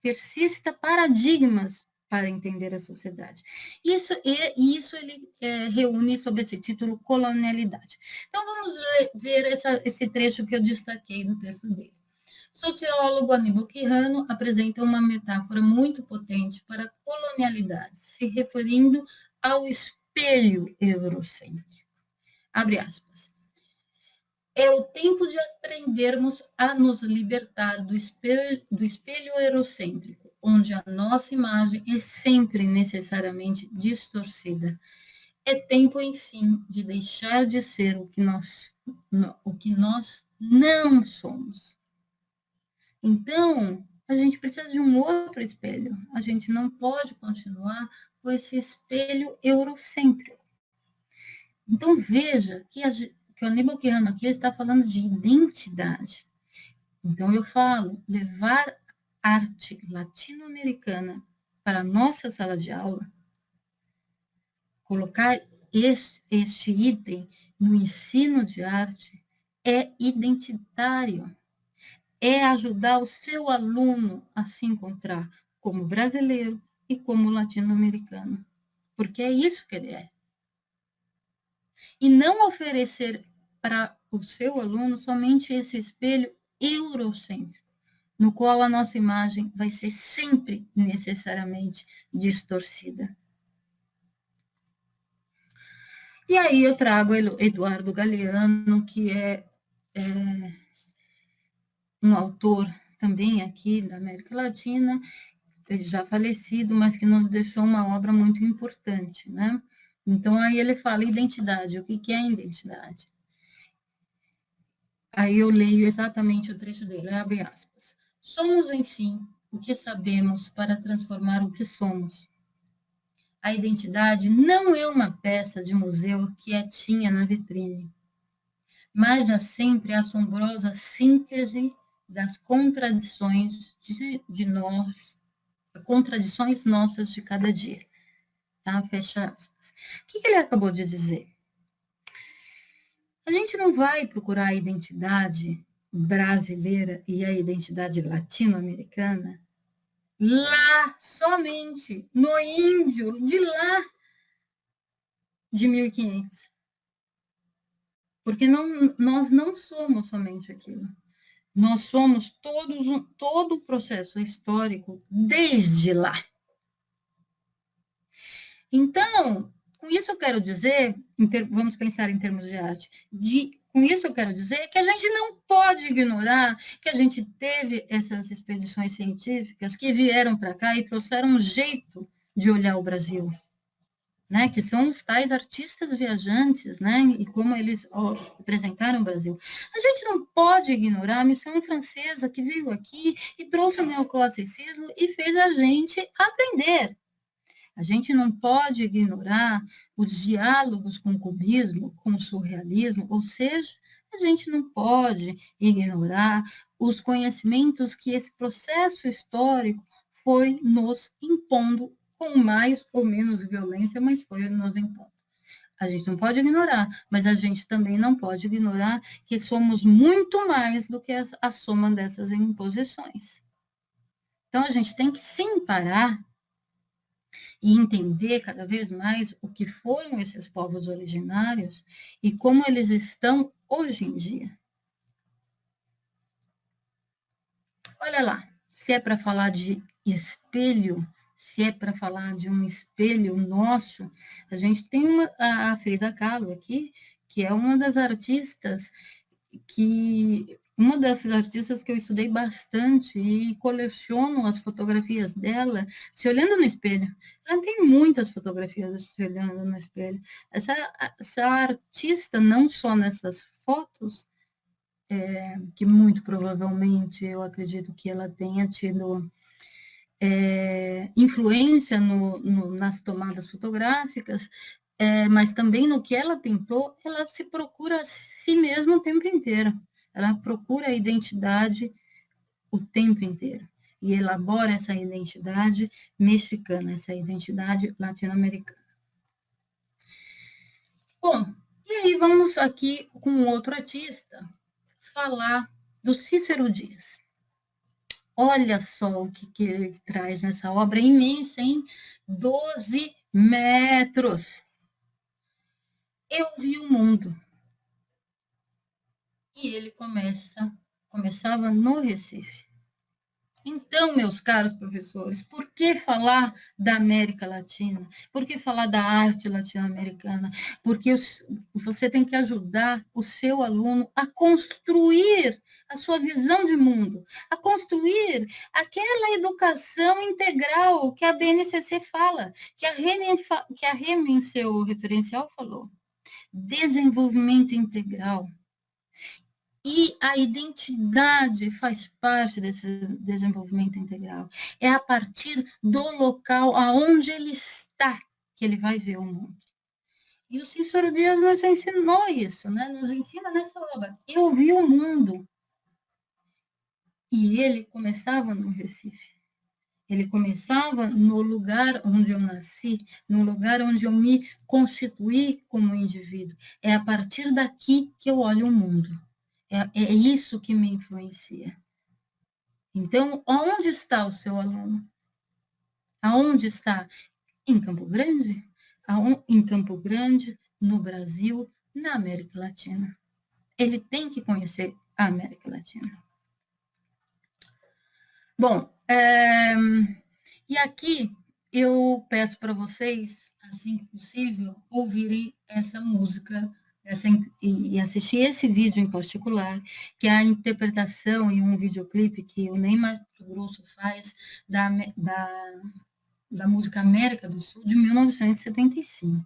persista paradigmas para entender a sociedade. Isso ele reúne sob esse título colonialidade. Então, vamos ver esse trecho que eu destaquei no texto dele. O sociólogo Aníbal Quijano apresenta uma metáfora muito potente para a colonialidade, se referindo ao espelho eurocêntrico. Abre aspas. É o tempo de aprendermos a nos libertar do espelho eurocêntrico, onde a nossa imagem é sempre necessariamente distorcida. É tempo, enfim, de deixar de ser o que nós não somos. Então, a gente precisa de um outro espelho. A gente não pode continuar com esse espelho eurocêntrico. Então, veja que o Aníbal Quijano aqui está falando de identidade. Então, eu falo, levar arte latino-americana para a nossa sala de aula, colocar este item no ensino de arte é identitário, é ajudar o seu aluno a se encontrar como brasileiro e como latino-americano, porque é isso que ele é. E não oferecer para o seu aluno somente esse espelho eurocêntrico, no qual a nossa imagem vai ser sempre necessariamente distorcida. E aí eu trago Eduardo Galeano, que é um autor também aqui da América Latina, já falecido, mas que nos deixou uma obra muito importante, né? Então, aí ele fala identidade. O que é identidade? Aí eu leio exatamente o trecho dele, abre aspas. Somos, enfim, o que sabemos para transformar o que somos. A identidade não é uma peça de museu quietinha na vitrine, mas é sempre a assombrosa síntese das contradições de nós, contradições nossas de cada dia. Tá? Fecha aspas. O que ele acabou de dizer? A gente não vai procurar a identidade brasileira e a identidade latino-americana lá, somente no índio, de lá de 1500. Porque nós não somos somente aquilo. Nós somos todo o processo histórico desde lá. Então, com isso eu quero dizer, vamos pensar em termos de arte, com isso eu quero dizer que a gente não pode ignorar que a gente teve essas expedições científicas que vieram para cá e trouxeram um jeito de olhar o Brasil, né? Que são os tais artistas viajantes, né? E como eles representaram o Brasil. A gente não pode ignorar a missão francesa que veio aqui e trouxe o neoclassicismo e fez a gente aprender. A gente não pode ignorar os diálogos com o cubismo, com o surrealismo, ou seja, a gente não pode ignorar os conhecimentos que esse processo histórico foi nos impondo com mais ou menos violência, mas foi nos impondo. A gente não pode ignorar, mas a gente também não pode ignorar que somos muito mais do que a soma dessas imposições. Então, a gente tem que sim parar e entender cada vez mais o que foram esses povos originários e como eles estão hoje em dia. Olha lá, se é para falar de espelho, se é para falar de um espelho nosso, a gente tem a Frida Kahlo aqui, que é uma das artistas que eu estudei bastante e coleciono as fotografias dela se olhando no espelho. Ela tem muitas fotografias se olhando no espelho. Essa artista, não só nessas fotos, que muito provavelmente eu acredito que ela tenha tido influência nas tomadas fotográficas, mas também no que ela pintou, ela se procura a si mesma o tempo inteiro. Ela procura a identidade o tempo inteiro e elabora essa identidade mexicana, essa identidade latino-americana. Bom, e aí vamos aqui com outro artista falar do Cícero Dias. Olha só o que ele traz nessa obra imensa, hein? 12 metros. Eu vi o mundo. E ele começava no Recife. Então, meus caros professores, por que falar da América Latina? Por que falar da arte latino-americana? Porque você tem que ajudar o seu aluno a construir a sua visão de mundo, a construir aquela educação integral que a BNCC fala, que a Remy, em seu referencial, falou. Desenvolvimento integral. E a identidade faz parte desse desenvolvimento integral. É a partir do local aonde ele está que ele vai ver o mundo. E o Cícero Dias nos ensinou isso, né? Nos ensina nessa obra. Eu vi o mundo. E ele começava no Recife. Ele começava no lugar onde eu nasci, no lugar onde eu me constituí como indivíduo. É a partir daqui que eu olho o mundo. É isso que me influencia. Então, onde está o seu aluno? Aonde está? Em Campo Grande? Em Campo Grande, no Brasil, na América Latina. Ele tem que conhecer a América Latina. Bom, e aqui eu peço para vocês, assim que possível, ouvirem essa música e assistir esse vídeo em particular, que é a interpretação e um videoclipe que o Ney Mato Grosso faz da música América do Sul, de 1975.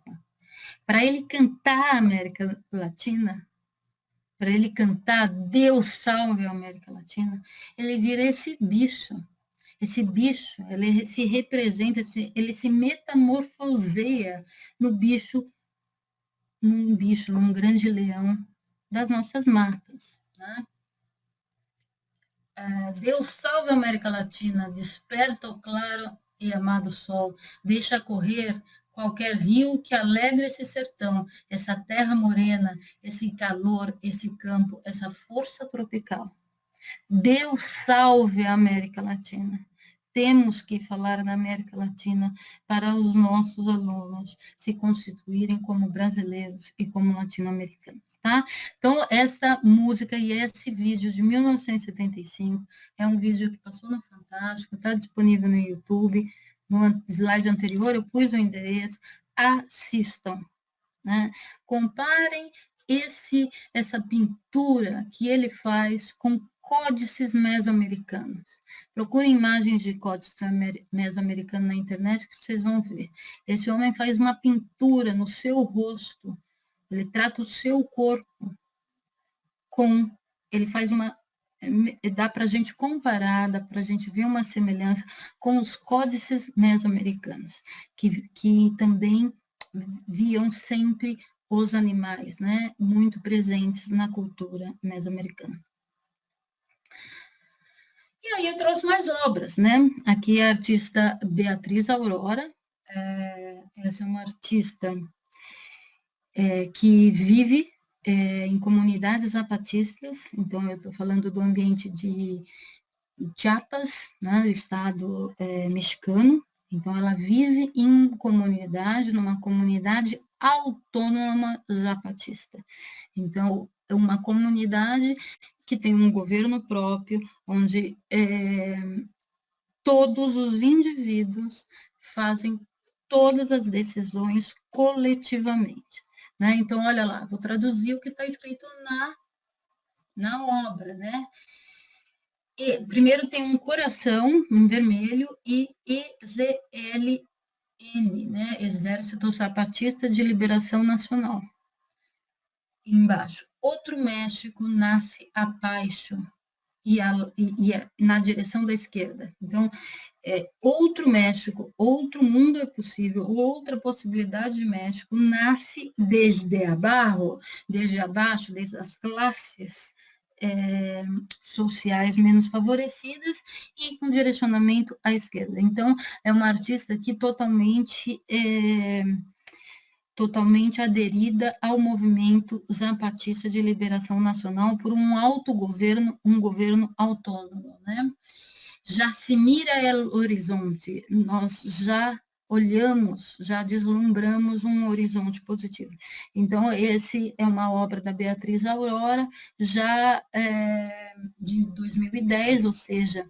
Para ele cantar a América Latina, para ele cantar Deus salve a América Latina, ele vira esse bicho. Esse bicho, ele se representa, ele se metamorfoseia num grande leão das nossas matas. Né? Deus salve a América Latina, desperta o claro e amado sol, deixa correr qualquer rio que alegre esse sertão, essa terra morena, esse calor, esse campo, essa força tropical. Deus salve a América Latina. Temos que falar da América Latina para os nossos alunos se constituírem como brasileiros e como latino-americanos, tá? Então, essa música e esse vídeo de 1975 é um vídeo que passou no Fantástico, está disponível no YouTube. No slide anterior eu pus o endereço. Assistam, né? Comparem essa pintura que ele faz com códices mesoamericanos. Procurem imagens de códice mesoamericano na internet que vocês vão ver. Esse homem faz uma pintura no seu rosto, ele trata o seu corpo ele faz dá para a gente comparar, dá para a gente ver uma semelhança com os códices mesoamericanos, que também viam sempre os animais, né, muito presentes na cultura mesoamericana. E aí eu trouxe mais obras, né? Aqui é a artista Beatriz Aurora. Essa é uma artista que vive em comunidades zapatistas. Então, eu estou falando do ambiente de Chiapas, né, do estado mexicano. Então, ela vive em comunidade, numa comunidade autônoma zapatista. Então, é uma comunidade que tem um governo próprio, onde todos os indivíduos fazem todas as decisões coletivamente, né? Então, olha lá, vou traduzir o que está escrito na obra, né? E, primeiro tem um coração, em vermelho, e EZLN, né? Exército Zapatista de Liberação Nacional. Embaixo, outro México nasce abaixo e na direção da esquerda. Então, outro México, outro mundo é possível, outra possibilidade de México nasce desde abaixo, desde as classes sociais menos favorecidas e com direcionamento à esquerda. Então, é uma artista que totalmente aderida ao movimento zapatista de liberação nacional por um autogoverno, um governo autônomo, né? Já se mira o horizonte, nós já olhamos, já deslumbramos um horizonte positivo. Então, esse é uma obra da Beatriz Aurora, já de 2010, ou seja,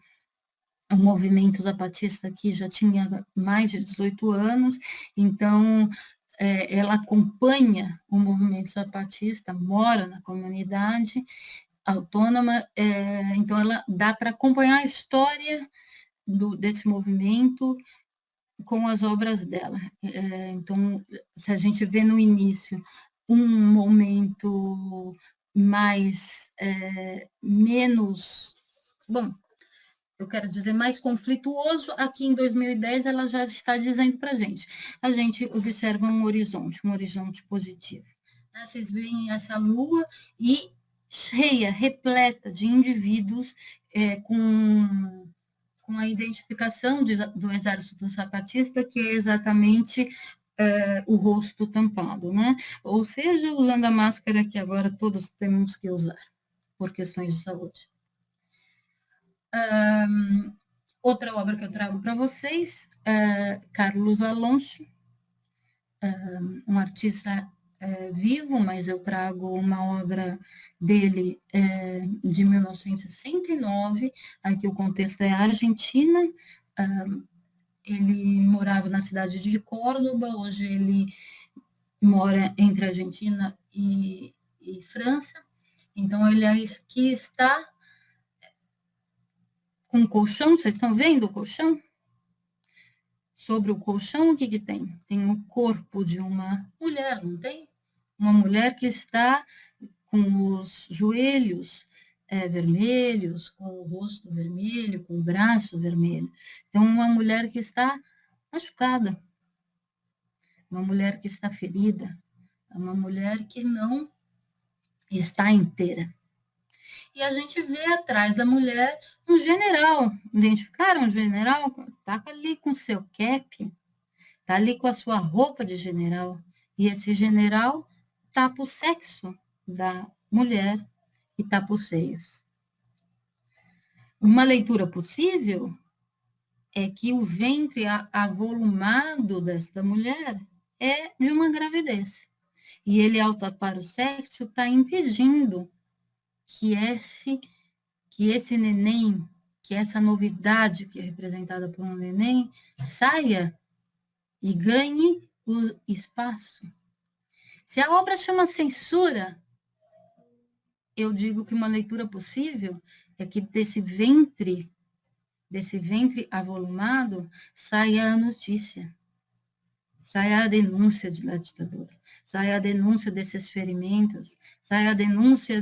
o movimento zapatista aqui já tinha mais de 18 anos, então ela acompanha o movimento zapatista, mora na comunidade autônoma, então ela dá para acompanhar a história desse movimento com as obras dela. Então, se a gente vê no início um momento menos, bom, eu quero dizer, mais conflituoso, aqui em 2010 ela já está dizendo para a gente observa um horizonte positivo. Vocês veem essa lua e cheia, repleta de indivíduos com a identificação do exército zapatista, que é exatamente o rosto tampado, né? Ou seja, usando a máscara que agora todos temos que usar, por questões de saúde. Outra obra que eu trago para vocês, Carlos Alonso, um artista vivo, mas eu trago uma obra dele de 1969, aqui o contexto é a Argentina, ele morava na cidade de Córdoba, hoje ele mora entre a Argentina e França, então ele aqui está com um colchão, vocês estão vendo o colchão? Sobre o colchão, o que tem? Tem o corpo de uma mulher, não tem? Uma mulher que está com os joelhos vermelhos, com o rosto vermelho, com o braço vermelho. Então, uma mulher que está machucada, uma mulher que está ferida, uma mulher que não está inteira. E a gente vê atrás da mulher um general. Identificaram um general? Está ali com seu cap, está ali com a sua roupa de general. E esse general tapa o sexo da mulher e tapa os seios. Uma leitura possível é que o ventre avolumado desta mulher é de uma gravidez. E ele, ao tapar o sexo, está impedindo que esse neném, que essa novidade que é representada por um neném, saia e ganhe o espaço. Se a obra chama censura, eu digo que uma leitura possível é que desse ventre avolumado, saia a notícia, saia a denúncia da ditadura, saia a denúncia desses ferimentos, saia a denúncia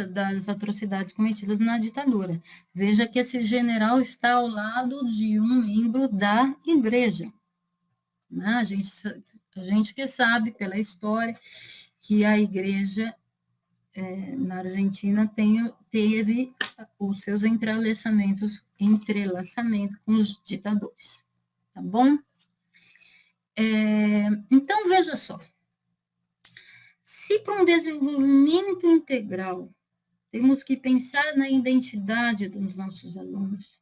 das atrocidades cometidas na ditadura. Veja que esse general está ao lado de um membro da igreja. A gente que sabe pela história que a igreja na Argentina teve os seus entrelaçamentos com os ditadores. Tá bom? Então, veja só. Se para um desenvolvimento integral temos que pensar na identidade dos nossos alunos,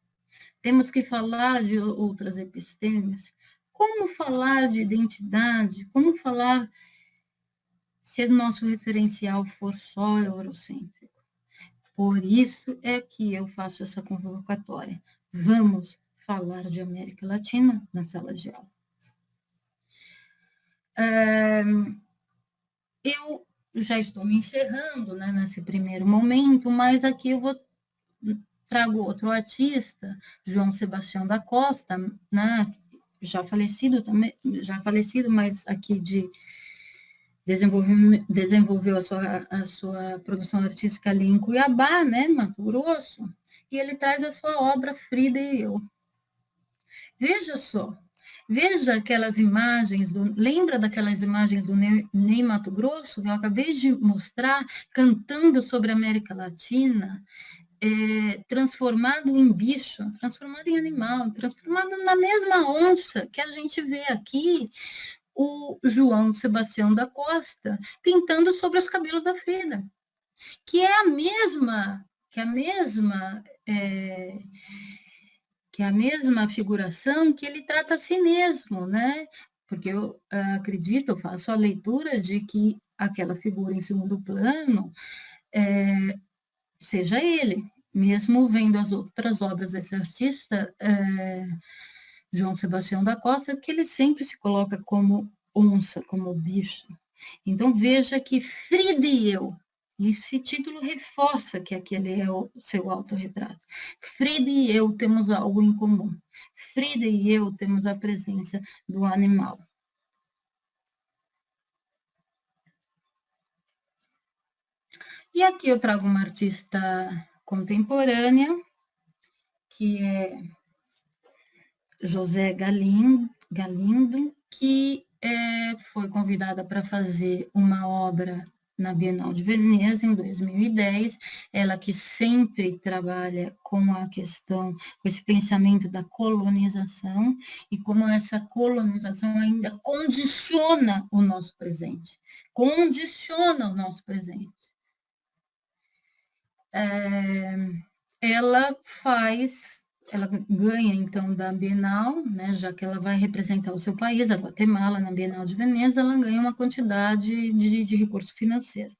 temos que falar de outras epistemes, como falar de identidade, como falar se o nosso referencial for só eurocêntrico? Por isso é que eu faço essa convocatória. Vamos falar de América Latina na sala de aula. Eu já estou me encerrando, né, nesse primeiro momento, mas aqui eu trago outro artista, João Sebastião da Costa, né, já falecido, mas aqui desenvolveu a sua produção artística ali em Cuiabá, né, Mato Grosso, e ele traz a sua obra Frida e Eu. Veja só, veja aquelas imagens, lembra daquelas imagens do Ney Mato Grosso, que eu acabei de mostrar, cantando sobre a América Latina, transformado em bicho, transformado em animal, transformado na mesma onça que a gente vê aqui, o João Sebastião da Costa pintando sobre os cabelos da Frida, que é a mesma figuração que ele trata a si mesmo, né? Porque eu acredito, eu faço a leitura de que aquela figura em segundo plano seja ele, mesmo vendo as outras obras desse artista, João Sebastião da Costa, que ele sempre se coloca como onça, como bicho. Então, veja que Frida e Eu, esse título reforça que aquele é o seu autorretrato. Frida e eu temos algo em comum. Frida e eu temos a presença do animal. E aqui eu trago uma artista contemporânea, que é José Galindo, que foi convidada para fazer uma obra na Bienal de Veneza, em 2010, ela que sempre trabalha com a questão, com esse pensamento da colonização, e como essa colonização ainda condiciona o nosso presente. Ela ganha, então, da Bienal, né, já que ela vai representar o seu país, a Guatemala, na Bienal de Veneza, ela ganha uma quantidade de recurso financeiro.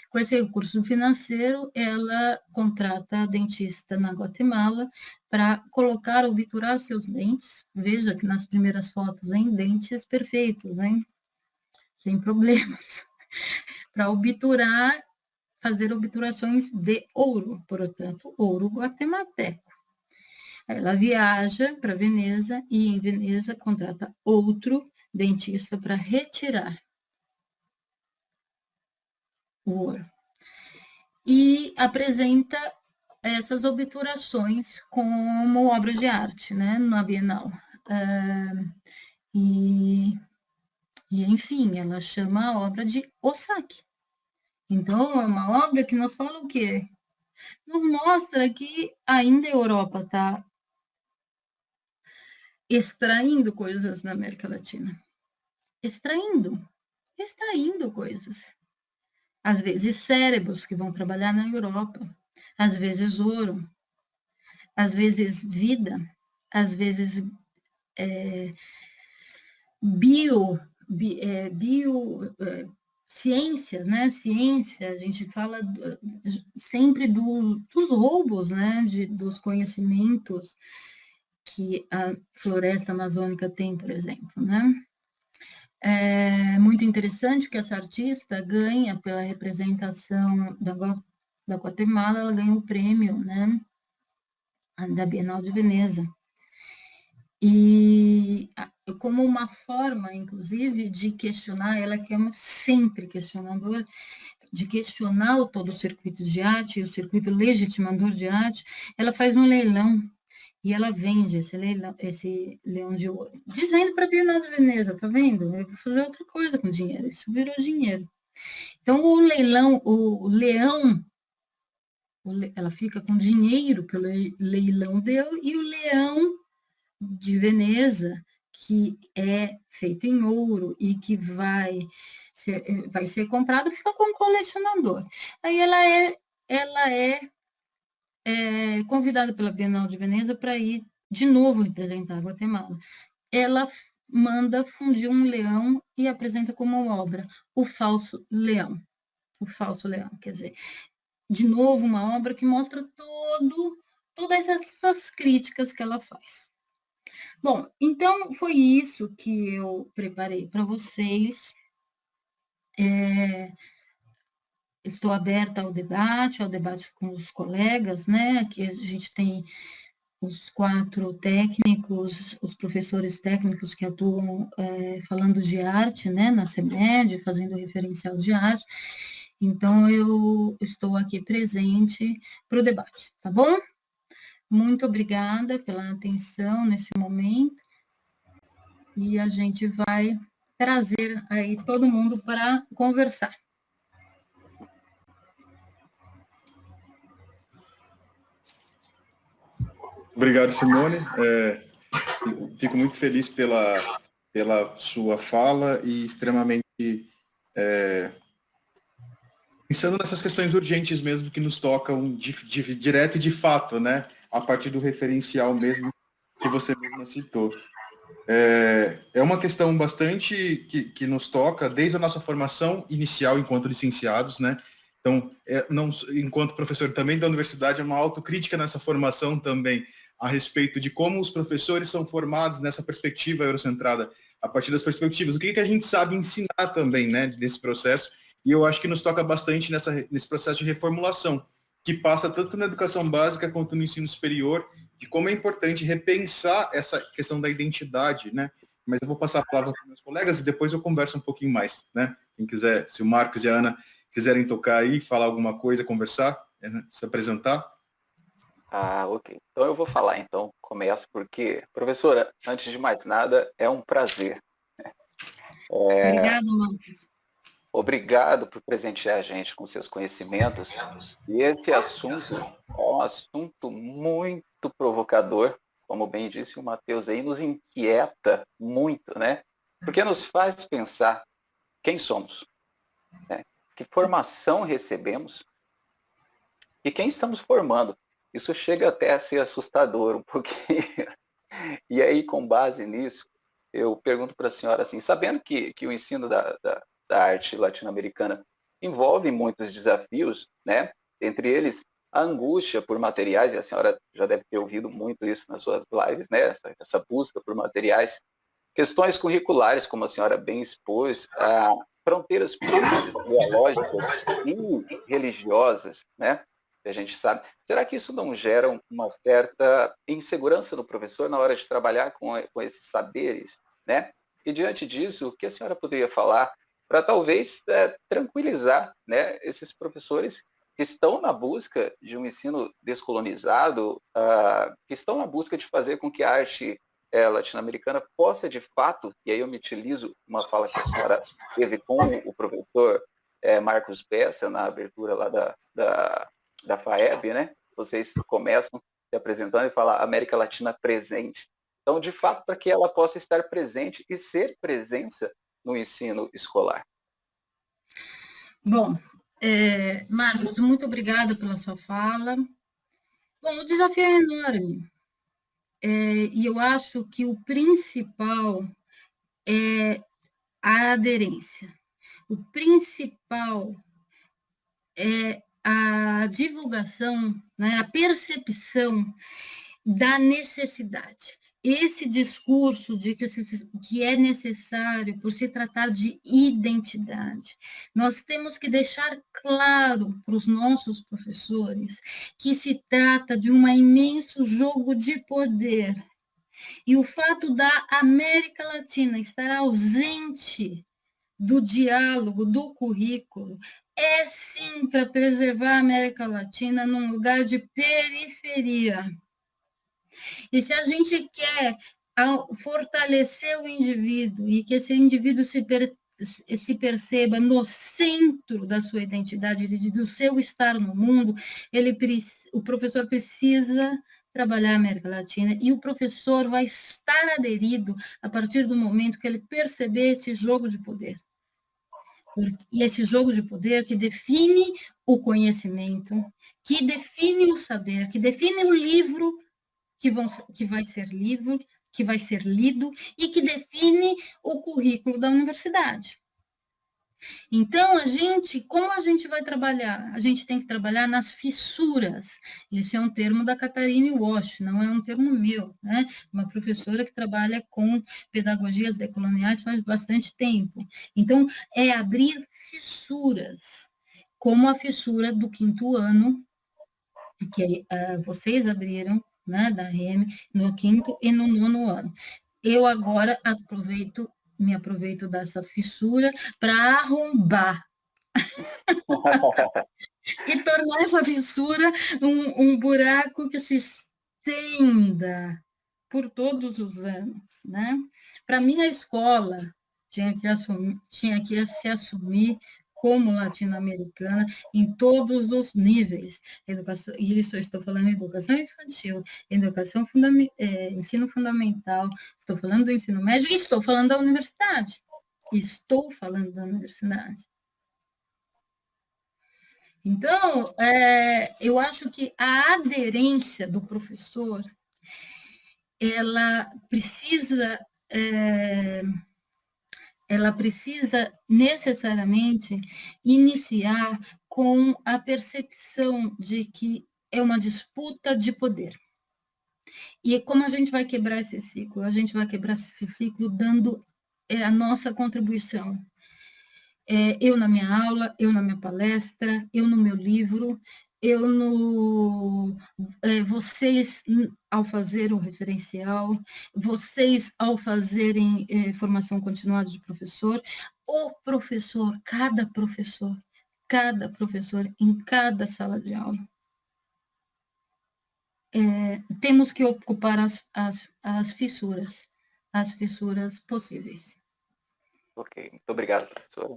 Com esse recurso financeiro, ela contrata a dentista na Guatemala para obturar seus dentes. Veja que nas primeiras fotos, hein, dentes perfeitos, hein? Sem problemas. Para fazer obturações de ouro, portanto, ouro guatemalteco. Ela viaja para Veneza e, em Veneza, contrata outro dentista para retirar o ouro. E apresenta essas obturações como obras de arte, né, na Bienal. Enfim, ela chama a obra de Osaki. Então, é uma obra que nos fala o quê? Nos mostra que ainda a Europa está extraindo coisas na América Latina. Extraindo coisas. Às vezes cérebros que vão trabalhar na Europa, às vezes ouro, às vezes vida, às vezes ciência, né? Ciência, a gente fala sempre dos roubos, né? Dos conhecimentos que a floresta amazônica tem, por exemplo, né? É muito interessante que essa artista ganha pela representação da Guatemala, ela ganha o prêmio, né, da Bienal de Veneza. E como uma forma, inclusive, de questionar, ela que é sempre questionadora, de questionar todo o circuito de arte, o circuito legitimador de arte, ela faz um leilão e ela vende esse leão de ouro, dizendo para a Bienal de Veneza, tá vendo? Eu vou fazer outra coisa com dinheiro, isso virou dinheiro. Então, o leão, ela fica com dinheiro que o leilão deu, e o leão de Veneza, que é feito em ouro e que vai ser comprado, fica com o colecionador. Aí ela é convidada pela Bienal de Veneza para ir de novo representar a Guatemala. Ela manda fundir um leão e apresenta como obra o falso leão. O falso leão, quer dizer, de novo, uma obra que mostra todas essas críticas que ela faz. Bom, então foi isso que eu preparei para vocês. Estou aberta ao debate com os colegas, né? Aqui a gente tem os 4 técnicos, os professores técnicos que atuam falando de arte, né? Na CEMED, fazendo referencial de arte. Então, eu estou aqui presente para o debate, tá bom? Muito obrigada pela atenção nesse momento. E a gente vai trazer aí todo mundo para conversar. Obrigado, Simone. Fico muito feliz pela sua fala e extremamente pensando nessas questões urgentes mesmo que nos tocam direto e de fato, né? A partir do referencial mesmo que você mesmo citou. É uma questão bastante que nos toca desde a nossa formação inicial enquanto licenciados, né? Então, enquanto professor também da universidade, é uma autocrítica nessa formação também, a respeito de como os professores são formados nessa perspectiva eurocentrada, a partir das perspectivas. O que a gente sabe ensinar também, né, desse processo, e eu acho que nos toca bastante nesse processo de reformulação, que passa tanto na educação básica quanto no ensino superior, de como é importante repensar essa questão da identidade, né? Mas eu vou passar a palavra para os meus colegas e depois eu converso um pouquinho mais, né? Quem quiser, se o Marcos e a Ana quiserem tocar aí, falar alguma coisa, conversar, se apresentar. Ok. Então eu vou falar, então, começo, porque, professora, antes de mais nada, é um prazer. Obrigada, Marcos. Obrigado por presentear a gente com seus conhecimentos. E esse assunto é um assunto muito provocador, como bem disse o Matheus aí, nos inquieta muito, né? Porque nos faz pensar quem somos, né? Que formação recebemos e quem estamos formando. Isso chega até a ser assustador um pouquinho. E aí, com base nisso, eu pergunto para a senhora assim, sabendo que o ensino da arte latino-americana envolve muitos desafios, né? Entre eles, a angústia por materiais, e a senhora já deve ter ouvido muito isso nas suas lives, né? Essa busca por materiais. Questões curriculares, como a senhora bem expôs, fronteiras políticas, ideológicas e religiosas, né? Que a gente sabe. Será que isso não gera uma certa insegurança no professor na hora de trabalhar com esses saberes, né? E diante disso, o que a senhora poderia falar para talvez tranquilizar, né, esses professores que estão na busca de um ensino descolonizado, que estão na busca de fazer com que a arte latino-americana possa, de fato, e aí eu me utilizo uma fala que a senhora teve com o professor Marcos Bessa na abertura lá da FAEB, né? Vocês começam se apresentando e falam América Latina presente. Então, de fato, para que ela possa estar presente e ser presença no ensino escolar. Bom, Marcos, muito obrigada pela sua fala. Bom, o desafio é enorme. E eu acho que o principal é a aderência. O principal é a divulgação, né, a percepção da necessidade. Esse discurso de que é necessário por se tratar de identidade. Nós temos que deixar claro para os nossos professores que se trata de um imenso jogo de poder. E o fato da América Latina estar ausente do diálogo, do currículo, é sim para preservar a América Latina num lugar de periferia. E se a gente quer fortalecer o indivíduo e que esse indivíduo se perceba no centro da sua identidade, do seu estar no mundo, o professor precisa trabalhar a América Latina e o professor vai estar aderido a partir do momento que ele perceber esse jogo de poder. E esse jogo de poder que define o conhecimento, que define o saber, que define o livro que vai ser lido e que define o currículo da universidade. Então, como a gente vai trabalhar? A gente tem que trabalhar nas fissuras. Esse é um termo da Katharine Walsh, não é um termo meu, né? Uma professora que trabalha com pedagogias decoloniais faz bastante tempo. Então, é abrir fissuras, como a fissura do 5º ano, que vocês abriram, né, da REM, no 5º e no 9º ano. Eu agora me aproveito dessa fissura para arrombar e tornar essa fissura um buraco que se estenda por todos os anos, né? Para mim, a escola tinha que se assumir como latino-americana em todos os níveis. Educação, e isso eu estou falando de educação infantil, ensino fundamental, estou falando do ensino médio e estou falando da universidade. Estou falando da universidade. Então, eu acho que a aderência do professor, ela precisa necessariamente iniciar com a percepção de que é uma disputa de poder. E como a gente vai quebrar esse ciclo? A gente vai quebrar esse ciclo dando a nossa contribuição. Eu na minha aula, eu na minha palestra, eu no meu livro, vocês ao fazer o referencial, vocês ao fazerem formação continuada de professor, o professor, cada professor em cada sala de aula. Temos que ocupar as fissuras possíveis. Ok, muito obrigado, professora.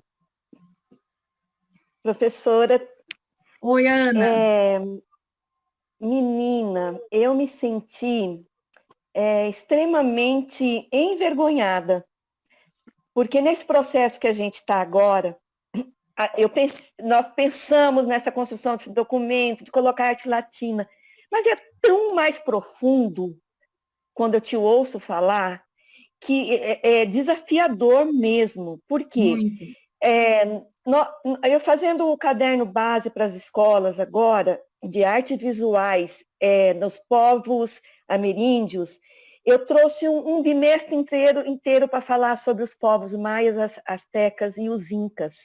Professora, oi, Ana. Menina, eu me senti extremamente envergonhada, porque nesse processo que a gente está agora, nós pensamos nessa construção desse documento, de colocar arte latina, mas é tão mais profundo, quando eu te ouço falar, que é desafiador mesmo, porque eu fazendo o caderno base para as escolas agora, de artes visuais nos povos ameríndios, eu trouxe um bimestre inteiro para falar sobre os povos maias, astecas e os incas.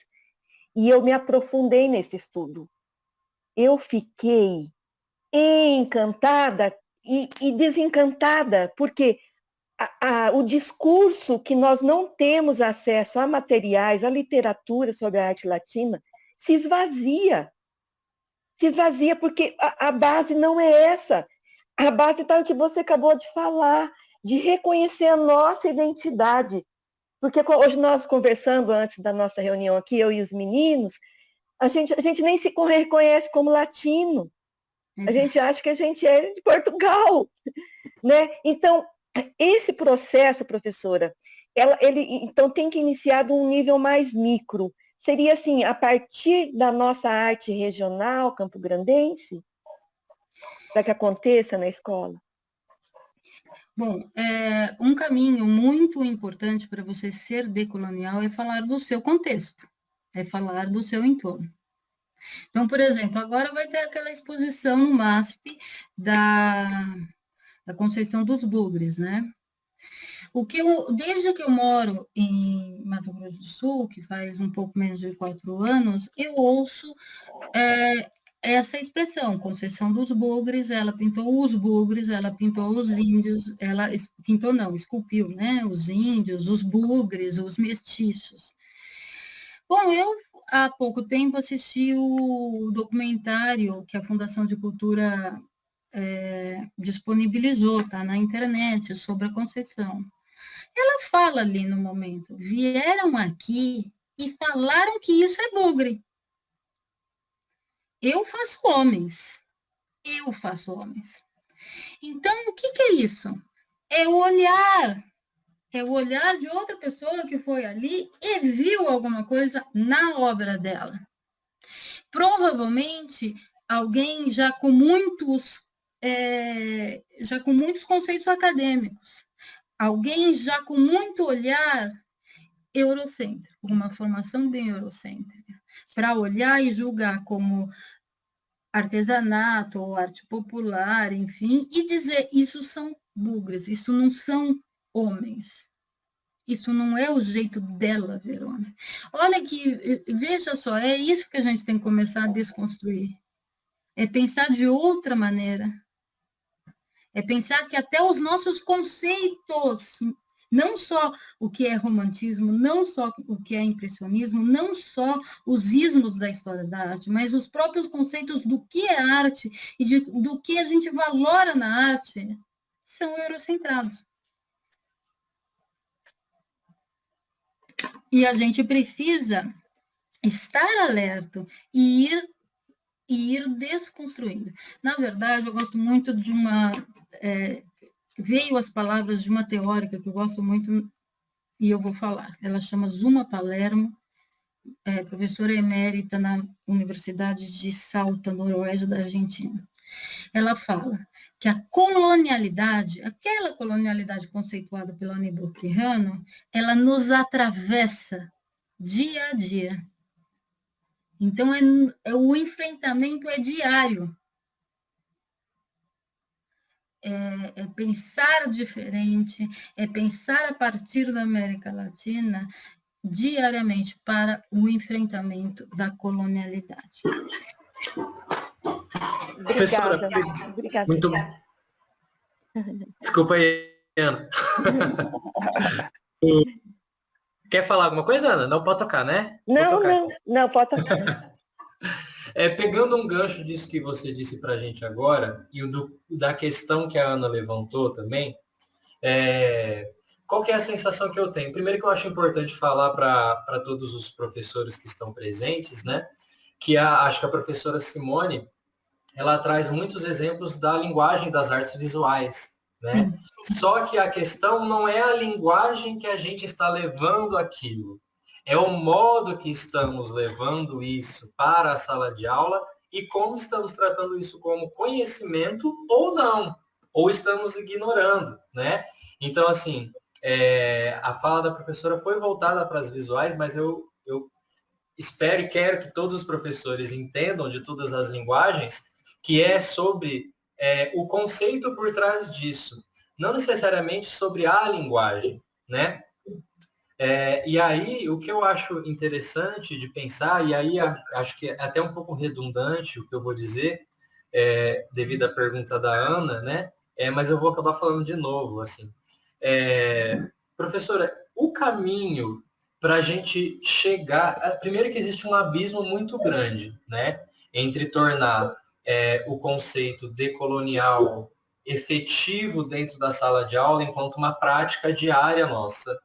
E eu me aprofundei nesse estudo. Eu fiquei encantada e desencantada, porque o discurso que nós não temos acesso a materiais, a literatura sobre a arte latina, se esvazia. Se esvazia porque a base não é essa. A base está no que você acabou de falar, de reconhecer a nossa identidade. Porque hoje nós conversando antes da nossa reunião aqui, eu e os meninos, a gente nem se reconhece como latino. A gente acha que a gente é de Portugal, né? Então, esse processo, professora, ele então tem que iniciar de um nível mais micro. Seria assim, a partir da nossa arte regional, campograndense, para que aconteça na escola? Bom, um caminho muito importante para você ser decolonial é falar do seu contexto, é falar do seu entorno. Então, por exemplo, agora vai ter aquela exposição no MASP da Conceição dos Bugres, né? Desde que eu moro em Mato Grosso do Sul, que faz um pouco menos de 4 anos, eu ouço essa expressão, Conceição dos Bugres, ela pintou os bugres, ela pintou os índios, ela pintou não, esculpiu, né? Os índios, os bugres, os mestiços. Bom, eu há pouco tempo assisti o documentário que a Fundação de Cultura disponibilizou, tá na internet, sobre a Conceição. Ela fala ali no momento, vieram aqui e falaram que isso é bugre. Eu faço homens. Então, o que é isso? É o olhar de outra pessoa que foi ali e viu alguma coisa na obra dela. Provavelmente, alguém já com muitos conceitos acadêmicos, alguém já com muito olhar eurocêntrico, uma formação bem eurocêntrica, para olhar e julgar como artesanato ou arte popular, enfim, e dizer, isso são bugres, isso não são homens. Isso não é o jeito dela, Verônica. Olha que, veja só, é isso que a gente tem que começar a desconstruir. É pensar de outra maneira. É pensar que até os nossos conceitos, não só o que é romantismo, não só o que é impressionismo, não só os ismos da história da arte, mas os próprios conceitos do que é arte e do que a gente valora na arte, são eurocentrados. E a gente precisa estar alerta e ir desconstruindo. Na verdade, eu gosto muito de veio as palavras de uma teórica que eu gosto muito e eu vou falar. Ela chama Zuma Palermo, professora emérita na Universidade de Salta, noroeste da Argentina. Ela fala que a colonialidade, aquela colonialidade conceituada pelo Aníbal Quijano, ela nos atravessa dia a dia. Então, o enfrentamento é diário. É pensar diferente, é pensar a partir da América Latina diariamente para o enfrentamento da colonialidade. Obrigada. Obrigada. Muito bom. Desculpa aí, Ana. Quer falar alguma coisa, Ana? Não pode tocar, né? Não, pode tocar. Pegando um gancho disso que você disse para a gente agora, e da questão que a Ana levantou também, qual que é a sensação que eu tenho? Primeiro que eu acho importante falar para todos os professores que estão presentes, né? Que acho que a professora Simone, ela traz muitos exemplos da linguagem das artes visuais, né? Só que a questão não é a linguagem que a gente está levando aquilo, é o modo que estamos levando isso para a sala de aula e como estamos tratando isso como conhecimento ou não, ou estamos ignorando, né? Então, assim, a fala da professora foi voltada para as visuais, mas eu espero e quero que todos os professores entendam de todas as linguagens que é sobre o conceito por trás disso, não necessariamente sobre a linguagem, né? E aí, o que eu acho interessante de pensar, e aí acho que é até um pouco redundante o que eu vou dizer, devido à pergunta da Ana, né? Mas eu vou acabar falando de novo, assim. Professora, o caminho para a gente chegar... Primeiro que existe um abismo muito grande, né? Entre tornar o conceito decolonial efetivo dentro da sala de aula enquanto uma prática diária nossa,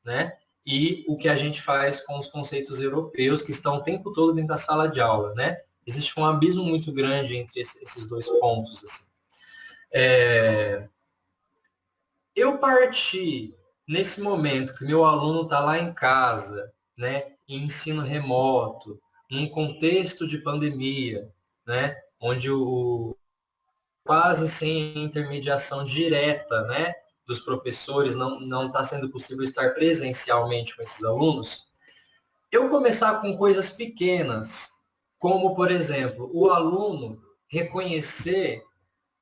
né? E o que a gente faz com os conceitos europeus que estão o tempo todo dentro da sala de aula, né? Existe um abismo muito grande entre esses dois pontos, assim. Eu parti nesse momento que meu aluno está lá em casa, né? Em ensino remoto, num contexto de pandemia, né? Onde quase sem intermediação direta, né? Dos professores, não está sendo possível estar presencialmente com esses alunos, eu começar com coisas pequenas, como, por exemplo, o aluno reconhecer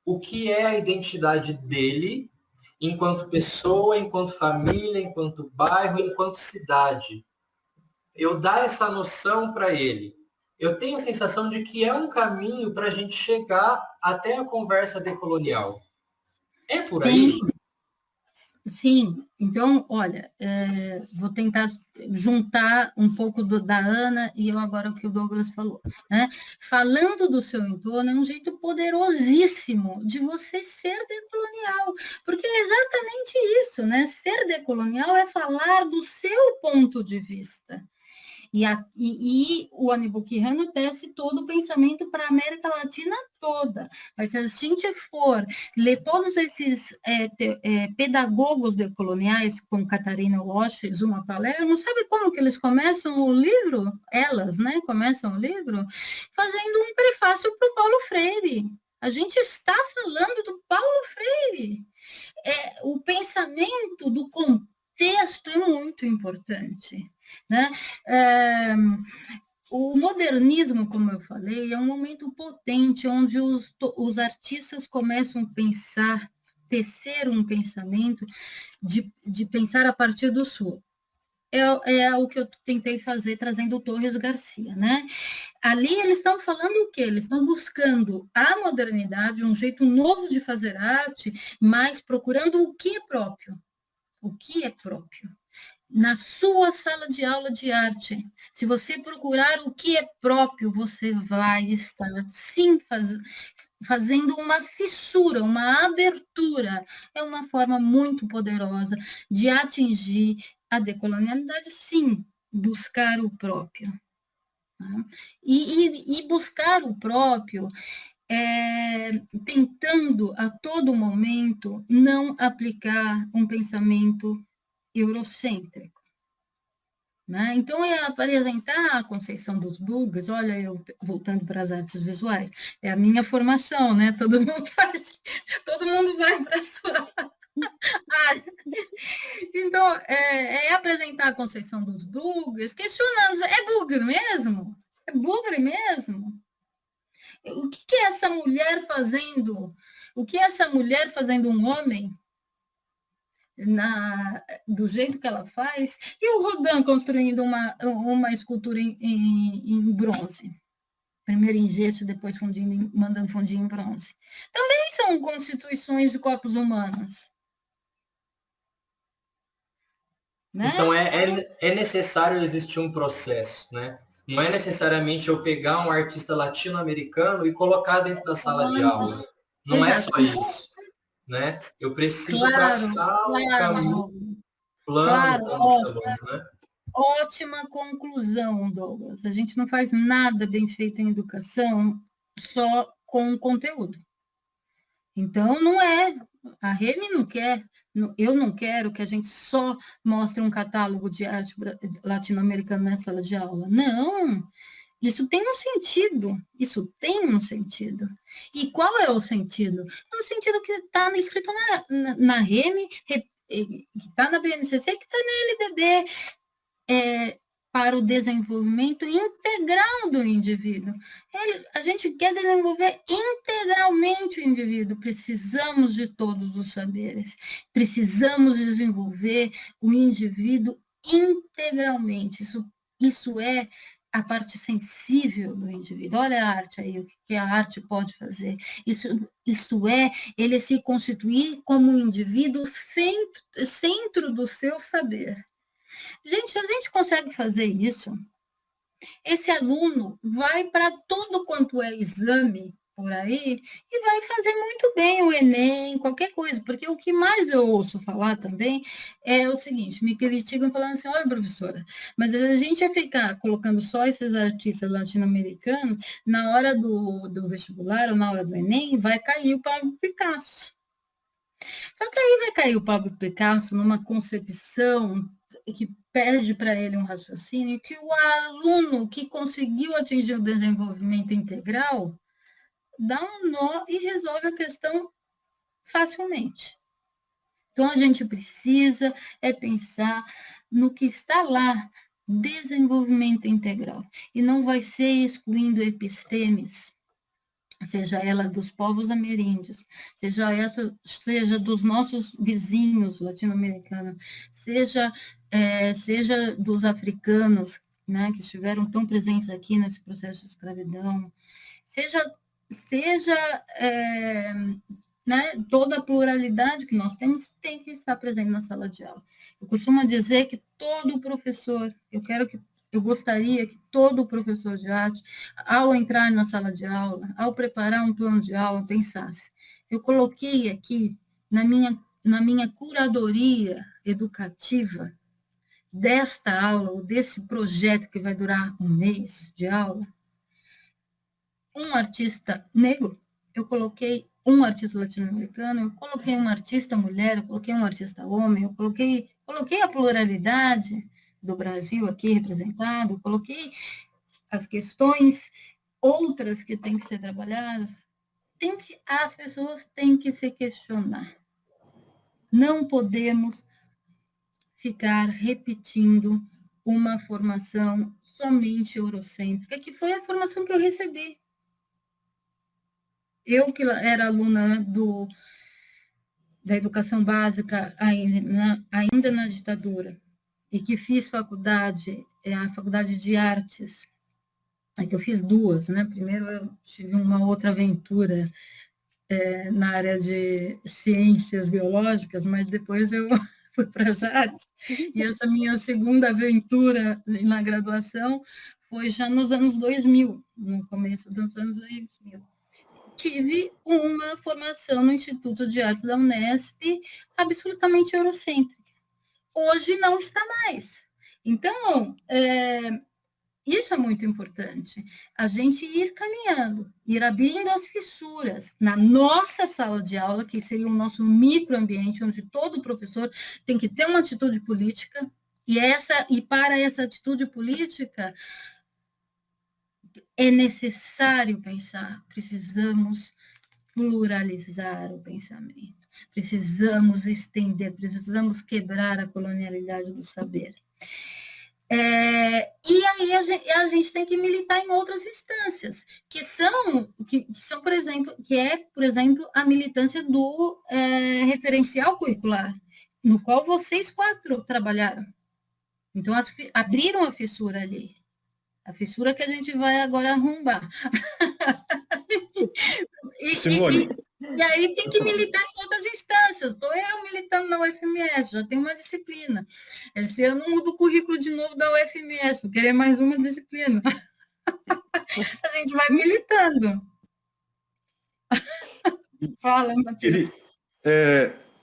o que é a identidade dele enquanto pessoa, enquanto família, enquanto bairro, enquanto cidade. Eu dar essa noção para ele. Eu tenho a sensação de que é um caminho para a gente chegar até a conversa decolonial. É por aí? Sim, então, olha, vou tentar juntar um pouco da Ana e agora o que o Douglas falou, né? Falando do seu entorno é um jeito poderosíssimo de você ser decolonial, porque é exatamente isso, né? Ser decolonial é falar do seu ponto de vista. E o Aníbal Quijano tece todo o pensamento para a América Latina toda. Mas se a gente for ler todos esses pedagogos decoloniais, como Catarina Walsh e Zuma Palermo, sabe como que eles começam o livro? Elas, né? Começam o livro fazendo um prefácio para o Paulo Freire. A gente está falando do Paulo Freire. O pensamento do contexto texto é muito importante, né? O modernismo, como eu falei, é um momento potente onde os artistas começam a pensar, tecer um pensamento de pensar a partir do sul. É o que eu tentei fazer trazendo o Torres Garcia, né? Ali eles estão falando o quê? Eles estão buscando a modernidade, um jeito novo de fazer arte, mas procurando o que é próprio. O que é próprio? Na sua sala de aula de arte, se você procurar o que é próprio, você vai estar, sim, fazendo uma fissura, uma abertura. É uma forma muito poderosa de atingir a decolonialidade, sim, buscar o próprio. Tá? E buscar o próprio, tentando a todo momento não aplicar um pensamento eurocêntrico. Né? Então, é apresentar a conceito dos bugs, olha, eu voltando para as artes visuais, é a minha formação, né? Todo mundo faz, todo mundo vai para a sua área. Então, é apresentar a conceito dos bugs, questionando, é bugre mesmo? É bugre mesmo? O que é essa mulher fazendo? O que é essa mulher fazendo um homem? Do jeito que ela faz, e o Rodin construindo uma escultura em bronze. Primeiro em gesso, depois mandando fundir em bronze. Também são constituições de corpos humanos. Né? Então, é necessário existir um processo, né? Não é necessariamente eu pegar um artista latino-americano e colocar dentro da sala de aula. Não é só isso. Né? Eu preciso traçar um caminho plano, como você falou, né? Ótima conclusão, Douglas. A gente não faz nada bem feito em educação só com conteúdo. Então, não é. A Remy não quer, eu não quero que a gente só mostre um catálogo de arte latino-americana na sala de aula. Não. Isso tem um sentido, isso tem um sentido. E qual é o sentido? É o sentido que está escrito na REME, que está na BNCC, que está na LDB, para o desenvolvimento integral do indivíduo. A gente quer desenvolver integralmente o indivíduo, precisamos de todos os saberes, precisamos desenvolver o indivíduo integralmente. Isso é a parte sensível do indivíduo. Olha a arte aí, o que a arte pode fazer. Isso é ele se constituir como um indivíduo centro do seu saber. Gente, se a gente consegue fazer isso, esse aluno vai para tudo quanto é exame por aí e vai fazer muito bem o Enem, qualquer coisa, porque o que mais eu ouço falar também é o seguinte, me criticam falando assim, olha, professora, mas a gente ia ficar colocando só esses artistas latino-americanos, na hora do vestibular ou na hora do Enem, vai cair o Pablo Picasso. Só que aí vai cair o Pablo Picasso numa concepção que perde para ele um raciocínio que o aluno que conseguiu atingir o desenvolvimento integral dá um nó e resolve a questão facilmente. Então, a gente precisa pensar no que está lá, desenvolvimento integral. E não vai ser excluindo epistemes, seja ela dos povos ameríndios, seja dos nossos vizinhos latino-americanos, seja dos africanos, né, que estiveram tão presentes aqui nesse processo de escravidão, seja né, toda a pluralidade que nós temos tem que estar presente na sala de aula. Eu costumo dizer que todo professor, eu gostaria que todo professor de arte, ao entrar na sala de aula, ao preparar um plano de aula, pensasse, eu coloquei aqui na minha curadoria educativa desta aula, ou desse projeto que vai durar um mês de aula, um artista negro, eu coloquei um artista latino-americano, eu coloquei uma artista mulher, eu coloquei um artista homem, eu coloquei a pluralidade do Brasil aqui representado, eu coloquei as questões outras que têm que ser trabalhadas. As pessoas têm que se questionar. Não podemos ficar repetindo uma formação somente eurocêntrica, que foi a formação que eu recebi. Eu, que era aluna da educação básica ainda na ditadura, e que fiz faculdade, a Faculdade de Artes, que eu fiz duas, né? Primeiro eu tive uma outra aventura na área de ciências biológicas, mas depois eu fui para as artes, e essa minha segunda aventura na graduação foi já nos anos 2000, no começo dos anos 2000. Tive uma formação no Instituto de Artes da Unesp absolutamente eurocêntrica. Hoje não está mais. Então, isso é muito importante, a gente ir caminhando, ir abrindo as fissuras na nossa sala de aula, que seria o nosso microambiente, onde todo professor tem que ter uma atitude política, e para essa atitude política é necessário pensar, precisamos pluralizar o pensamento, precisamos estender, precisamos quebrar a colonialidade do saber. E aí a gente tem que militar em outras instâncias, que são por exemplo, a militância do referencial curricular, no qual vocês 4 trabalharam. Então, abriram a fissura ali, a fissura que a gente vai agora arrombar. E aí tem que militar em outras instâncias. Estou eu militando na UFMS, já tem uma disciplina. Esse ano eu mudo o currículo de novo da UFMS, vou querer mais uma disciplina. A gente vai militando. Fala, Matheus.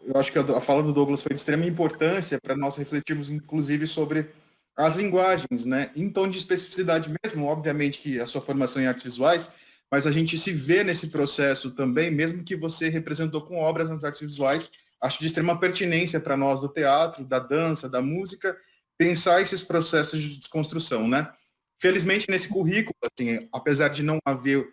Eu acho que a fala do Douglas foi de extrema importância para nós refletirmos, inclusive, sobre as linguagens, né? Em tom de especificidade mesmo, obviamente que a sua formação em artes visuais, mas a gente se vê nesse processo também, mesmo que você representou com obras nas artes visuais, acho de extrema pertinência para nós do teatro, da dança, da música, pensar esses processos de desconstrução, né? Felizmente, nesse currículo, assim, apesar de não haver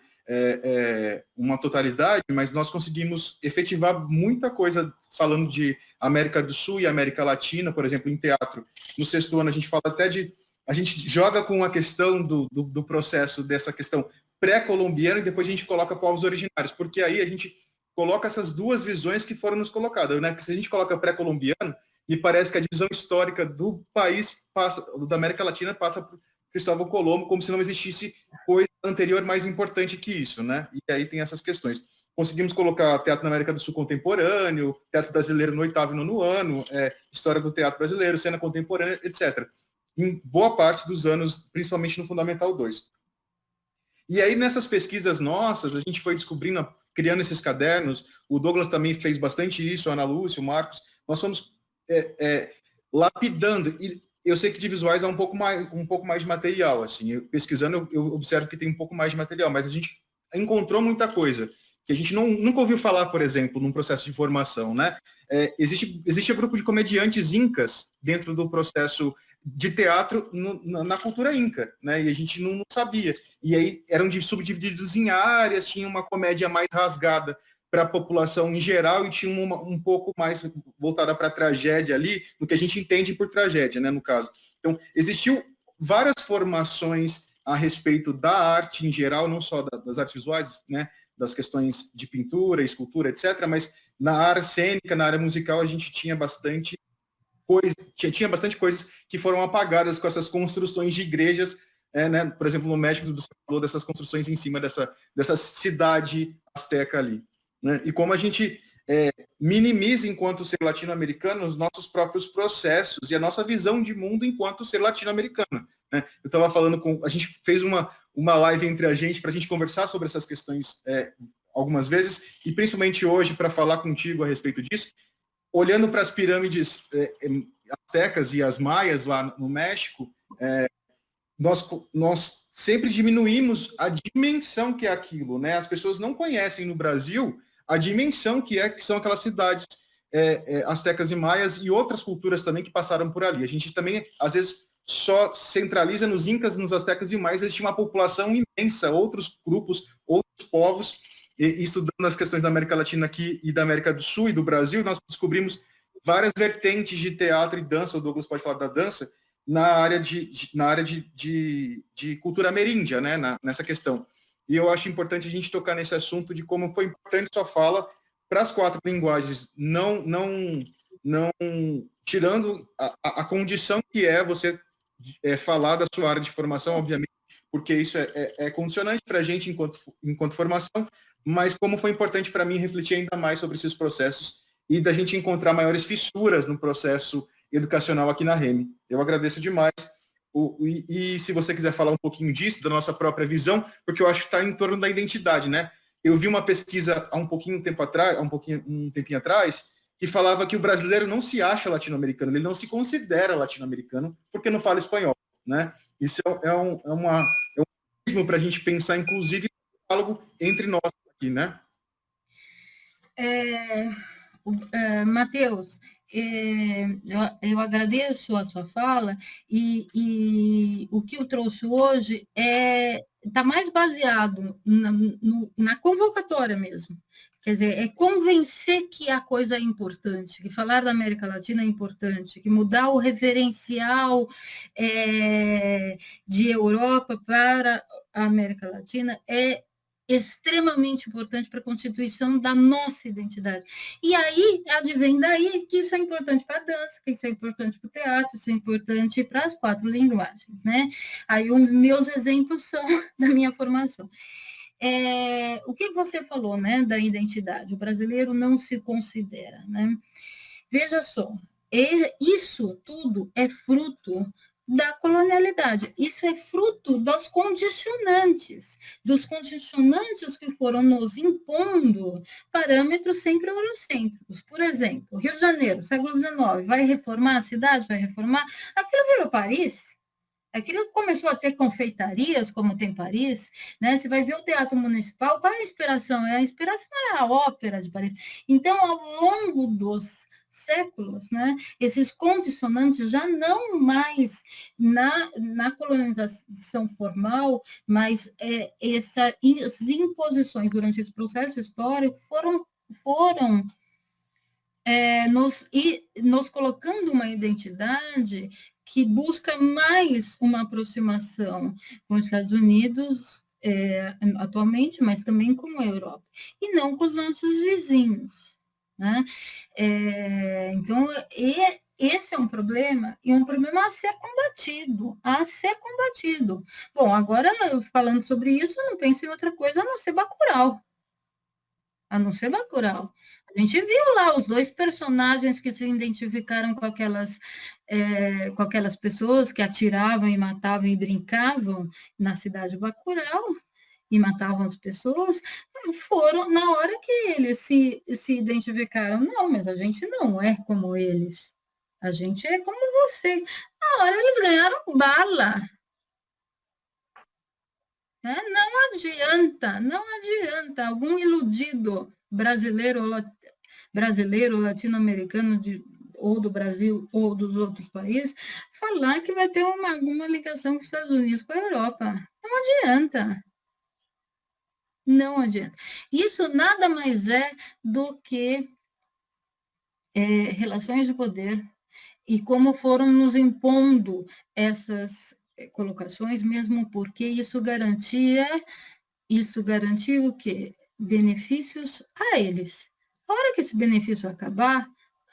uma totalidade, mas nós conseguimos efetivar muita coisa falando de América do Sul e América Latina, por exemplo, em teatro. No 6º ano, a gente fala até a gente joga com a questão do processo, dessa questão pré-colombiana, e depois a gente coloca povos originários, porque aí a gente coloca essas duas visões que foram nos colocadas, né? Porque se a gente coloca pré-colombiano, me parece que a divisão histórica do país, da América Latina, passa por Cristóvão Colombo, como se não existisse coisa anterior mais importante que isso, né? E aí tem essas questões. Conseguimos colocar teatro na América do Sul contemporâneo, teatro brasileiro no 8º e 9º ano, história do teatro brasileiro, cena contemporânea, etc. Em boa parte dos anos, principalmente no Fundamental 2. E aí, nessas pesquisas nossas, a gente foi descobrindo, criando esses cadernos, o Douglas também fez bastante isso, a Ana Lúcia, o Marcos, nós fomos lapidando. E eu sei que de visuais é um pouco mais de material, assim, pesquisando eu observo que tem um pouco mais de material, mas a gente encontrou muita coisa que a gente nunca ouviu falar, por exemplo, num processo de formação, né? Existe um grupo de comediantes incas dentro do processo de teatro na cultura inca, né? E a gente não sabia. E aí eram subdivididos em áreas, tinha uma comédia mais rasgada para a população em geral e tinha um pouco mais voltada para a tragédia ali, no que a gente entende por tragédia, né, no caso. Então, existiu várias formações a respeito da arte em geral, não só das artes visuais, né, das questões de pintura, escultura, etc., mas na área cênica, na área musical, a gente tinha bastante coisas que foram apagadas com essas construções de igrejas, né, por exemplo, no México, você falou dessas construções em cima dessa cidade asteca ali. Né? E como a gente minimiza, enquanto ser latino-americano, os nossos próprios processos e a nossa visão de mundo enquanto ser latino-americano. Né? Eu estava falando a gente fez uma live entre a gente para a gente conversar sobre essas questões algumas vezes, e principalmente hoje para falar contigo a respeito disso, olhando para as pirâmides astecas e as maias lá no México, nós sempre diminuímos a dimensão que é aquilo, né? As pessoas não conhecem no Brasil a dimensão que são aquelas cidades astecas e maias e outras culturas também que passaram por ali. A gente também, às vezes, só centraliza nos incas, nos astecas e maias, existe uma população imensa, outros grupos, outros povos, e estudando as questões da América Latina aqui e da América do Sul e do Brasil, nós descobrimos várias vertentes de teatro e dança, o Douglas pode falar da dança, na área de cultura ameríndia, né, nessa questão. E eu acho importante a gente tocar nesse assunto de como foi importante sua fala para as 4 linguagens, não tirando a condição que é você falar da sua área de formação, obviamente, porque isso é condicionante para a gente enquanto formação, mas como foi importante para mim refletir ainda mais sobre esses processos e da gente encontrar maiores fissuras no processo educacional aqui na REME. Eu agradeço demais. E se você quiser falar um pouquinho disso, da nossa própria visão, porque eu acho que está em torno da identidade, né? Eu vi uma pesquisa há um tempinho atrás, que falava que o brasileiro não se acha latino-americano, ele não se considera latino-americano porque não fala espanhol, né? Isso é um mecanismo para a gente pensar, inclusive, no diálogo entre nós aqui, né? Matheus, eu agradeço a sua fala e o que eu trouxe hoje está mais baseado na convocatória mesmo. Quer dizer, é convencer que a coisa é importante, que falar da América Latina é importante, que mudar o referencial de Europa para a América Latina é extremamente importante para a constituição da nossa identidade. E aí, advém daí que isso é importante para a dança, que isso é importante para o teatro, isso é importante para as 4 linguagens, né? Aí, os meus exemplos são da minha formação. O que você falou, né, da identidade? O brasileiro não se considera, né? Veja só, isso tudo é fruto da colonialidade. Isso é fruto dos condicionantes que foram nos impondo parâmetros sempre eurocêntricos. Por exemplo, Rio de Janeiro, século XIX, vai reformar a cidade? Vai reformar? Aquilo virou Paris. Aquilo começou a ter confeitarias, como tem Paris, né? Você vai ver o Teatro Municipal, qual é a inspiração? A inspiração é a ópera de Paris. Então, ao longo dos séculos, né, esses condicionantes já não mais na colonização formal, mas essas imposições durante esse processo histórico foram nos colocando uma identidade que busca mais uma aproximação com os Estados Unidos atualmente, mas também com a Europa, e não com os nossos vizinhos, né? Então, esse é um problema, e um problema a ser combatido, Bom, agora, falando sobre isso, eu não penso em outra coisa a não ser Bacurau. A gente viu lá os 2 personagens que se identificaram com aquelas pessoas que atiravam e matavam e brincavam na cidade de Bacurau e matavam as pessoas, foram na hora que eles se identificaram. Não, mas a gente não é como eles. A gente é como vocês. Na hora eles ganharam bala. Não adianta algum iludido brasileiro latino-americano ou do Brasil ou dos outros países falar que vai ter alguma ligação com os Estados Unidos, com a Europa. Não adianta. Isso nada mais é do que relações de poder e como foram nos impondo essas colocações, mesmo porque isso garantiu o quê? Benefícios a eles. A hora que esse benefício acabar,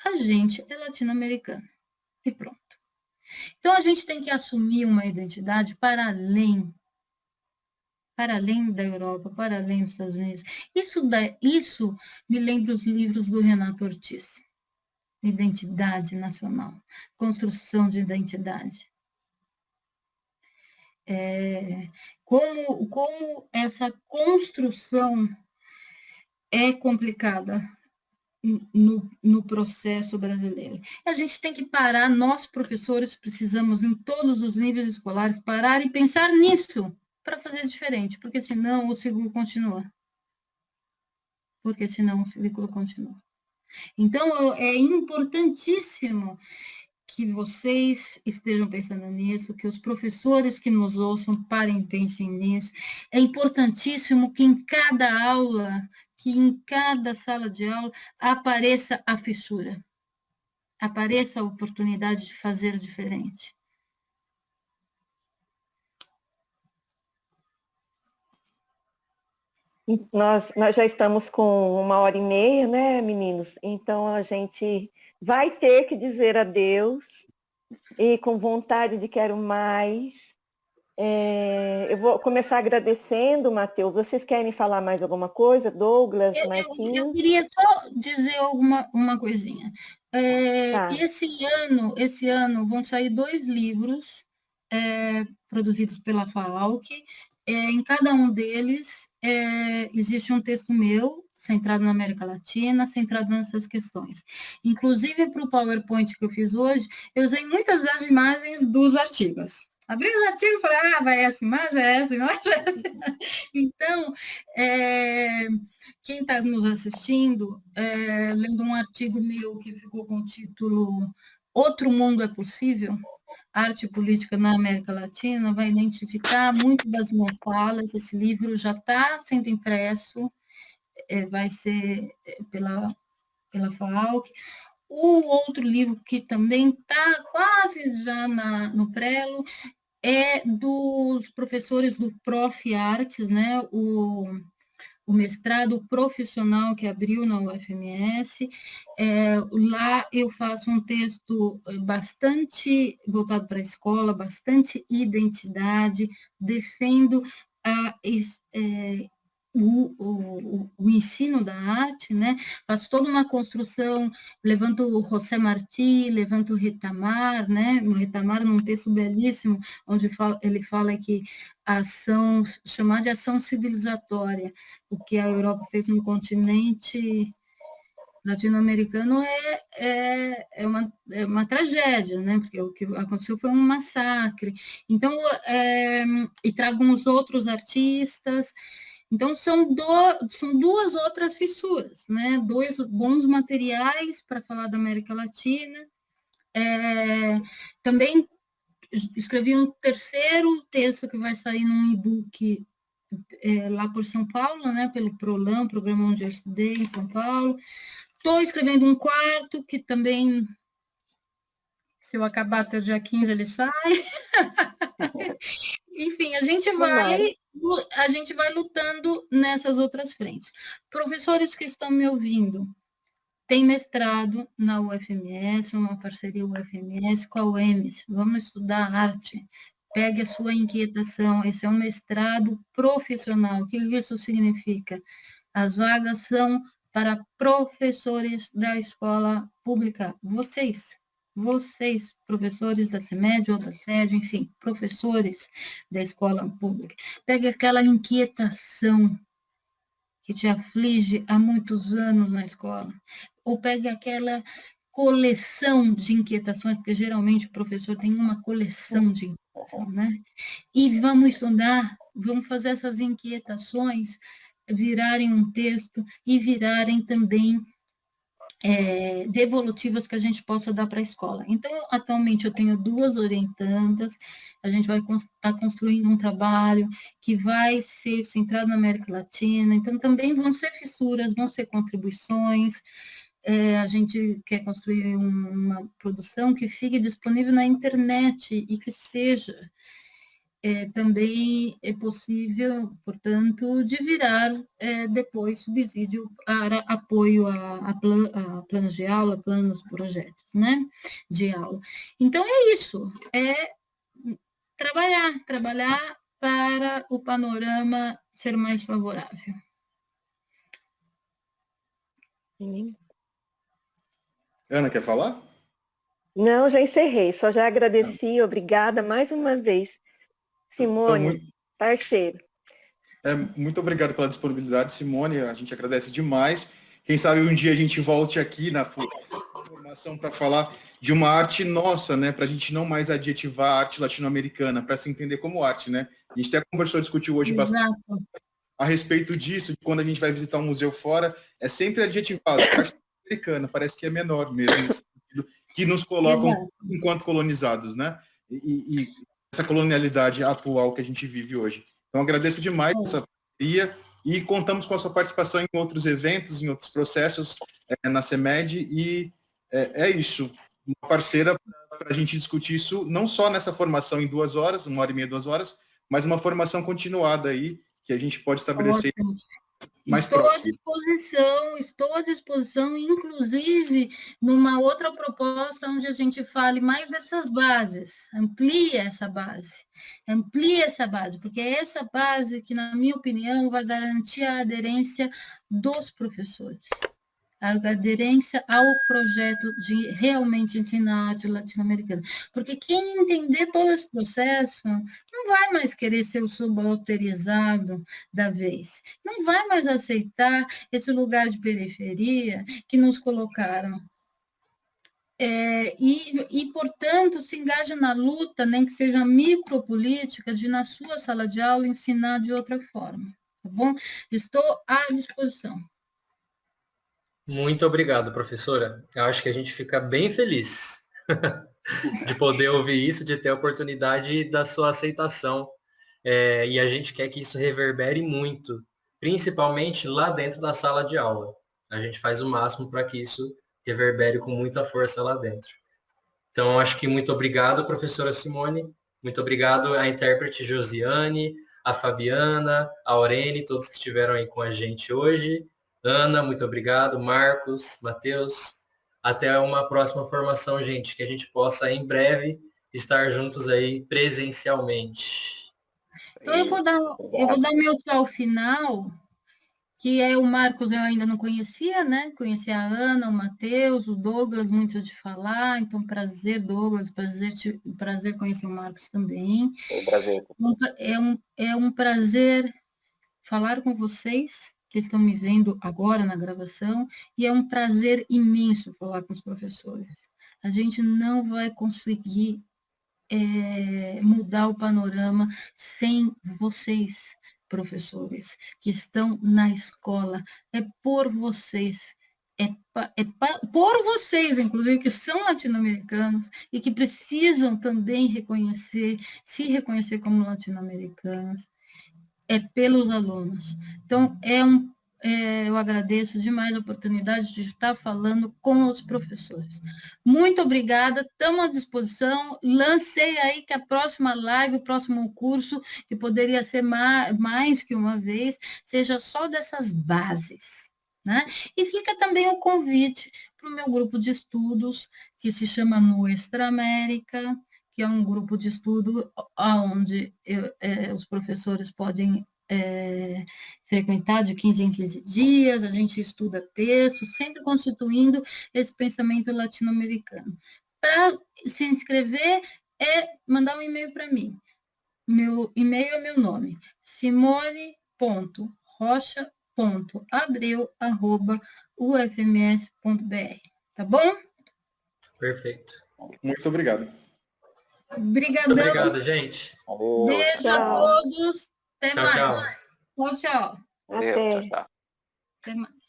a gente é latino-americano. E pronto. Então, a gente tem que assumir uma identidade para além da Europa, para além dos Estados Unidos. Isso me lembra os livros do Renato Ortiz. Identidade nacional, construção de identidade. Como essa construção é complicada no processo brasileiro. A gente tem que parar, nós professores precisamos, em todos os níveis escolares, parar e pensar nisso para fazer diferente, porque senão o ciclo continua. Então, é importantíssimo que vocês estejam pensando nisso, que os professores que nos ouçam parem e pensem nisso. É importantíssimo que em cada aula, que em cada sala de aula, apareça a fissura. apareça a oportunidade de fazer diferente. Nós já estamos com 1h30, né, meninos? Então a gente vai ter que dizer adeus e com vontade de quero mais. Eu vou começar agradecendo, Matheus. Vocês querem falar mais alguma coisa? Douglas, Eu Marquinhos? queria só dizer uma coisinha. Tá. Esse ano vão sair 2 livros produzidos pela FAALC. Em cada um deles existe um texto meu, centrado na América Latina, centrado nessas questões. Inclusive, para o PowerPoint que eu fiz hoje, eu usei muitas das imagens dos artigos. Abri os artigos e falei, vai essa imagem, vai essa imagem, vai essa. Então, quem está nos assistindo, lendo um artigo meu que ficou com o título Outro Mundo é Possível? Arte e Política na América Latina, vai identificar muito das minhas falas. Esse livro já está sendo impresso, vai ser pela FAALC. O outro livro que também está quase já no prelo é dos professores do Prof. Artes, né? O mestrado profissional que abriu na UFMS. Lá eu faço um texto bastante voltado para a escola, bastante identidade, defendo o ensino da arte, né? Faço toda uma construção, levanto o José Martí, levanto o Retamar, né? No Retamar, num texto belíssimo, onde ele fala que a ação, chamar de ação civilizatória, o que a Europa fez no continente latino-americano é uma tragédia, né? Porque o que aconteceu foi um massacre. Então, e trago uns outros artistas. Então, são 2 outras fissuras, né? 2 bons materiais para falar da América Latina. Também escrevi um 3º texto que vai sair num e-book lá por São Paulo, né? Pelo PROLAN, Programa Onde Eu Estudei, em São Paulo. Estou escrevendo um 4º, que também, se eu acabar até o dia 15, ele sai. Enfim, a gente vai lutando nessas outras frentes. Professores que estão me ouvindo, tem mestrado na UFMS, uma parceria UFMS com a UEMS. Vamos estudar arte. Pegue a sua inquietação. Esse é um mestrado profissional. O que isso significa? As vagas são para professores da escola pública. Vocês, professores da CEMED ou da SED, enfim, professores da escola pública. Pegue aquela inquietação que te aflige há muitos anos na escola, ou pegue aquela coleção de inquietações, porque geralmente o professor tem uma coleção de inquietação, né? E vamos estudar, vamos fazer essas inquietações virarem um texto e virarem também devolutivas que a gente possa dar para a escola. Então, atualmente, eu tenho 2 orientandas, a gente vai estar construindo um trabalho que vai ser centrado na América Latina, então também vão ser fissuras, vão ser contribuições, a gente quer construir uma produção que fique disponível na internet e que seja também é possível, portanto, de virar depois subsídio para apoio a planos de aula, planos, projetos, né, de aula. Então, é isso, trabalhar para o panorama ser mais favorável. Ana, quer falar? Não, já encerrei, só já agradeci, obrigada mais uma vez. Simone, parceiro. Muito obrigado pela disponibilidade, Simone, a gente agradece demais. Quem sabe um dia a gente volte aqui na formação para falar de uma arte nossa, né, para a gente não mais adjetivar a arte latino-americana, para se entender como arte, né? A gente até conversou, discutiu hoje bastante a respeito disso, de quando a gente vai visitar um museu fora, é sempre adjetivado, arte americana, parece que é menor mesmo, nesse sentido, que nos colocam enquanto colonizados, né? E essa colonialidade atual que a gente vive hoje. Então, agradeço demais essa parceria e contamos com a sua participação em outros eventos, em outros processos na CEMED, e é isso. uma parceira para a gente discutir isso, não só nessa formação em 2 horas, 1h30, 2 horas, mas uma formação continuada aí, que a gente pode estabelecer mais próximo. Estou à disposição, inclusive, numa outra proposta onde a gente fale mais dessas bases, amplie essa base, porque é essa base que, na minha opinião, vai garantir a aderência dos professores, a aderência ao projeto de realmente ensinar arte latino-americana. Porque quem entender todo esse processo não vai mais querer ser o subalterizado da vez, não vai mais aceitar esse lugar de periferia que nos colocaram. Portanto, se engaja na luta, nem que seja micropolítica, de, na sua sala de aula, ensinar de outra forma. Tá bom? Estou à disposição. Muito obrigado, professora. Eu acho que a gente fica bem feliz de poder ouvir isso, de ter a oportunidade da sua aceitação. E a gente quer que isso reverbere muito, principalmente lá dentro da sala de aula. A gente faz o máximo para que isso reverbere com muita força lá dentro. Então, acho que muito obrigado, professora Simone. Muito obrigado à intérprete Josiane, a Fabiana, a Aurene, todos que estiveram aí com a gente hoje. Ana, muito obrigado. Marcos, Matheus. Até uma próxima formação, gente. Que a gente possa, em breve, estar juntos aí presencialmente. Então, eu vou dar o meu tchau final, que é o Marcos, eu ainda não conhecia, né? Conheci a Ana, o Matheus, o Douglas, muito de falar. Então, prazer, Douglas, prazer conhecer o Marcos também. Prazer. É um prazer falar com vocês, que estão me vendo agora na gravação, e é um prazer imenso falar com os professores. A gente não vai conseguir mudar o panorama sem vocês, professores, que estão na escola. É por vocês, por vocês, inclusive, que são latino-americanos e que precisam também se reconhecer como latino-americanos. É pelos alunos. Então, eu agradeço demais a oportunidade de estar falando com os professores. Muito obrigada, estamos à disposição. Lancei aí que a próxima live, o próximo curso, que poderia ser mais que uma vez, seja só dessas bases. Né? E fica também o convite para o meu grupo de estudos, que se chama Nuestra América, que é um grupo de estudo onde os professores podem frequentar de 15 em 15 dias, a gente estuda textos, sempre constituindo esse pensamento latino-americano. Para se inscrever, mandar um e-mail para mim. Meu e-mail é meu nome, simone.rocha.abreu@ufms.br. Tá bom? Perfeito. Muito obrigado. Obrigadão. Muito obrigado, gente. Beijo a todos. Até mais. Tchau. Tchau. Até. Tchau. Até mais.